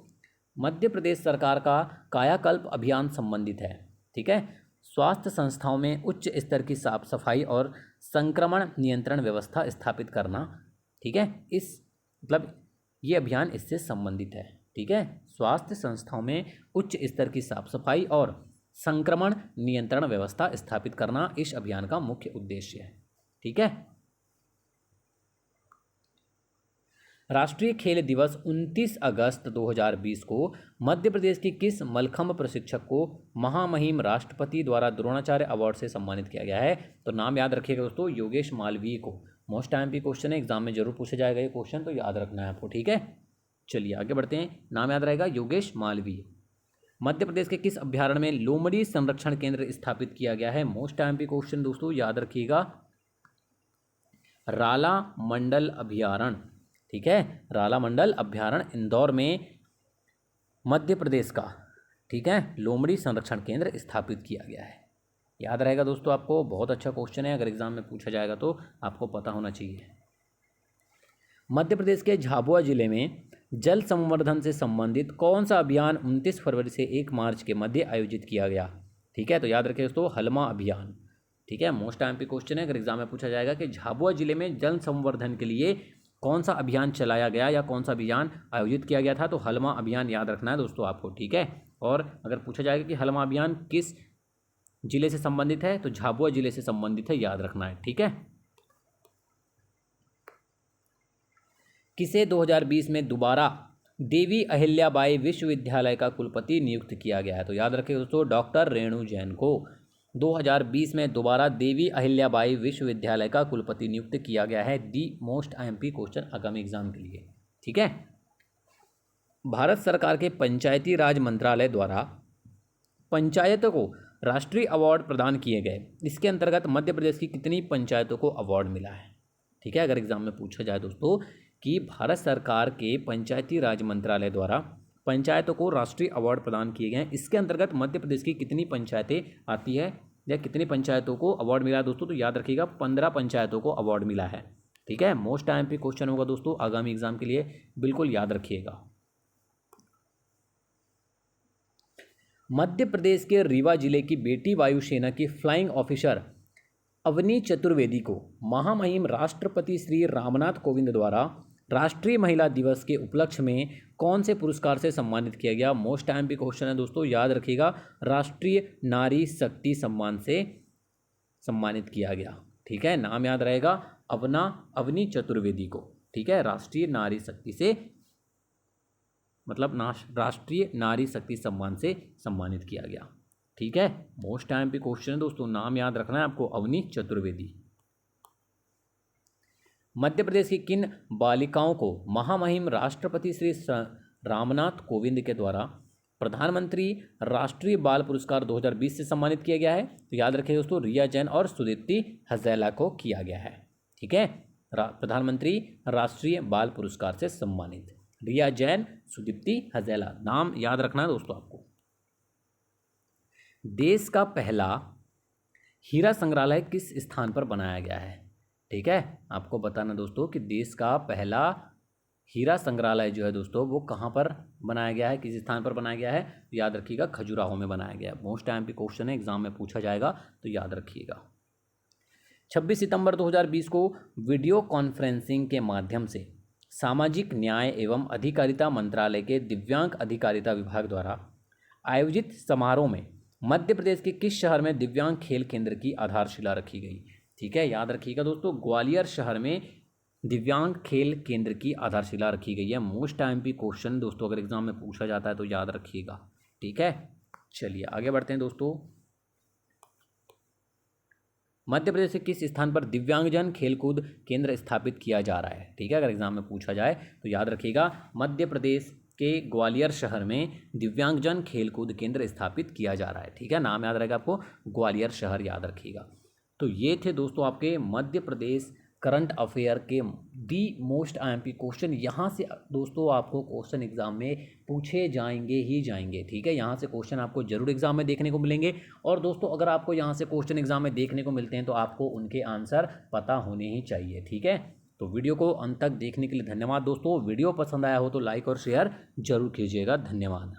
मध्य प्रदेश सरकार का कायाकल्प अभियान संबंधित है, ठीक है। स्वास्थ्य संस्थाओं में उच्च स्तर की साफ सफाई और संक्रमण नियंत्रण व्यवस्था स्थापित करना, ठीक है। इस मतलब ये अभियान इससे संबंधित है, ठीक है। स्वास्थ्य संस्थाओं में उच्च स्तर की साफ सफाई और संक्रमण नियंत्रण व्यवस्था स्थापित करना इस अभियान का मुख्य उद्देश्य है, ठीक है। राष्ट्रीय खेल दिवस 29 अगस्त 2020 को मध्य प्रदेश की किस मलखंभ प्रशिक्षक को महामहिम राष्ट्रपति द्वारा द्रोणाचार्य अवार्ड से सम्मानित किया गया है? तो नाम याद रखिएगा दोस्तों, योगेश मालवीय को। मोस्ट आईएमपी क्वेश्चन है, एग्जाम में जरूर पूछा जाएगा ये क्वेश्चन, तो याद रखना है आपको, ठीक है। चलिए आगे बढ़ते हैं। नाम याद रहेगा योगेश मालवीय। मध्य प्रदेश के किस अभ्यारण्य में लोमड़ी संरक्षण केंद्र स्थापित किया गया है? मोस्ट आईएमपी क्वेश्चन दोस्तों, याद रखिएगा, राला मंडल अभ्यारण्य, ठीक है। राला मंडल अभ्यारण्य इंदौर में मध्य प्रदेश का, ठीक है, लोमड़ी संरक्षण केंद्र स्थापित किया गया है। याद रहेगा दोस्तों आपको, बहुत अच्छा क्वेश्चन है, अगर एग्जाम में पूछा जाएगा तो आपको पता होना चाहिए। मध्य प्रदेश के झाबुआ जिले में जल संवर्धन से संबंधित कौन सा अभियान 29 फरवरी से 1 मार्च के मध्य आयोजित किया गया? ठीक है, तो याद रखिए दोस्तों, हलमा अभियान, ठीक है। मोस्ट आईएमपी क्वेश्चन है, अगर एग्जाम में पूछा जाएगा कि झाबुआ जिले में जल संवर्धन के लिए कौन सा अभियान चलाया गया या कौन सा अभियान आयोजित किया गया था, तो हलमा अभियान याद रखना है दोस्तों आपको, ठीक है। और अगर पूछा जाएगा कि हलमा अभियान किस जिले से संबंधित है, तो झाबुआ जिले से संबंधित है, याद रखना है, ठीक है। किसे 2020 में दोबारा देवी अहिल्याबाई विश्वविद्यालय का कुलपति नियुक्त किया गया है? तो याद रखिए दोस्तों, डॉक्टर रेणु जैन को 2020 में दोबारा देवी अहिल्याबाई विश्वविद्यालय का कुलपति नियुक्त किया गया है। दी मोस्ट आईएमपी क्वेश्चन आगामी एग्जाम के लिए, ठीक है। भारत सरकार के पंचायती राज मंत्रालय द्वारा पंचायतों को राष्ट्रीय अवार्ड प्रदान किए गए, इसके अंतर्गत मध्य प्रदेश की कितनी पंचायतों को अवार्ड मिला है? ठीक है, अगर एग्जाम में पूछा जाए दोस्तों कि भारत सरकार के पंचायती राज मंत्रालय द्वारा पंचायतों को राष्ट्रीय अवार्ड प्रदान किए गए हैं, इसके अंतर्गत मध्य प्रदेश की कितनी पंचायतें आती है या कितनी पंचायतों को अवार्ड मिला है दोस्तों? तो याद रखिएगा 15 पंचायतों को अवार्ड मिला है, ठीक है। मोस्ट आईएमपी क्वेश्चन होगा दोस्तों आगामी एग्जाम के लिए, बिल्कुल याद रखिएगा। मध्य प्रदेश के रीवा जिले की बेटी वायुसेना की फ्लाइंग ऑफिसर अवनी चतुर्वेदी को महामहिम राष्ट्रपति श्री रामनाथ कोविंद द्वारा राष्ट्रीय महिला दिवस के उपलक्ष्य में कौन से पुरस्कार से सम्मानित किया गया? मोस्ट आईएमपी क्वेश्चन है दोस्तों, याद रखिएगा, राष्ट्रीय नारी शक्ति सम्मान से सम्मानित किया गया, ठीक है। नाम याद रहेगा, अवनी चतुर्वेदी को, ठीक है, राष्ट्रीय नारी शक्ति से मतलब राष्ट्रीय नारी शक्ति सम्मान से सम्मानित किया गया, ठीक है। मोस्ट आईएमपी क्वेश्चन है दोस्तों, नाम याद रखना है आपको, अवनी चतुर्वेदी। मध्य प्रदेश की किन बालिकाओं को महामहिम राष्ट्रपति श्री रामनाथ कोविंद के द्वारा प्रधानमंत्री राष्ट्रीय बाल पुरस्कार 2020 से सम्मानित किया गया है? तो याद रखिए दोस्तों, रिया जैन और सुदीप्ति हजेला को किया गया है। ठीक है, प्रधानमंत्री राष्ट्रीय बाल पुरस्कार से सम्मानित रिया जैन, सुदीप्ति हजेला, नाम याद रखना है दोस्तों आपको। देश का पहला हीरा संग्रहालय किस स्थान पर बनाया गया है? ठीक है, आपको बताना दोस्तों कि देश का पहला हीरा संग्रहालय जो है दोस्तों वो कहाँ पर बनाया गया है, किस स्थान पर बनाया गया है? तो याद रखिएगा, खजुराहो में बनाया गया है। मोस्ट टाइम पे क्वेश्चन है, एग्जाम में पूछा जाएगा, तो याद रखिएगा। 26 सितंबर 2020 को वीडियो कॉन्फ्रेंसिंग के माध्यम से सामाजिक न्याय एवं अधिकारिता मंत्रालय के दिव्यांग अधिकारिता विभाग द्वारा आयोजित समारोह में मध्य प्रदेश के किस शहर में दिव्यांग खेल केंद्र की आधारशिला रखी गई? ठीक है, याद रखिएगा दोस्तों, ग्वालियर शहर में दिव्यांग खेल केंद्र की आधारशिला रखी गई है। मोस्ट टाइम पे क्वेश्चन दोस्तों अगर एग्जाम में पूछा जाता है तो याद रखिएगा। ठीक है, चलिए आगे बढ़ते हैं दोस्तों। मध्य प्रदेश के किस स्थान पर दिव्यांगजन खेलकूद केंद्र स्थापित किया जा रहा है? ठीक है, अगर एग्जाम में पूछा जाए तो याद रखिएगा, मध्य प्रदेश के ग्वालियर शहर में दिव्यांगजन खेलकूद केंद्र स्थापित किया जा रहा है। ठीक है, नाम याद रहेगा आपको, ग्वालियर शहर याद रखिएगा। तो ये थे दोस्तों आपके मध्य प्रदेश करंट अफेयर के दी मोस्ट आईएमपी क्वेश्चन। यहाँ से दोस्तों आपको क्वेश्चन एग्जाम में पूछे जाएंगे ही जाएंगे। ठीक है, यहाँ से क्वेश्चन आपको जरूर एग्जाम में देखने को मिलेंगे। और दोस्तों अगर आपको यहाँ से क्वेश्चन एग्जाम में देखने को मिलते हैं तो आपको उनके आंसर पता होने ही चाहिए। ठीक है, तो वीडियो को अंत तक देखने के लिए धन्यवाद दोस्तों। वीडियो पसंद आया हो तो लाइक और शेयर जरूर कीजिएगा। धन्यवाद।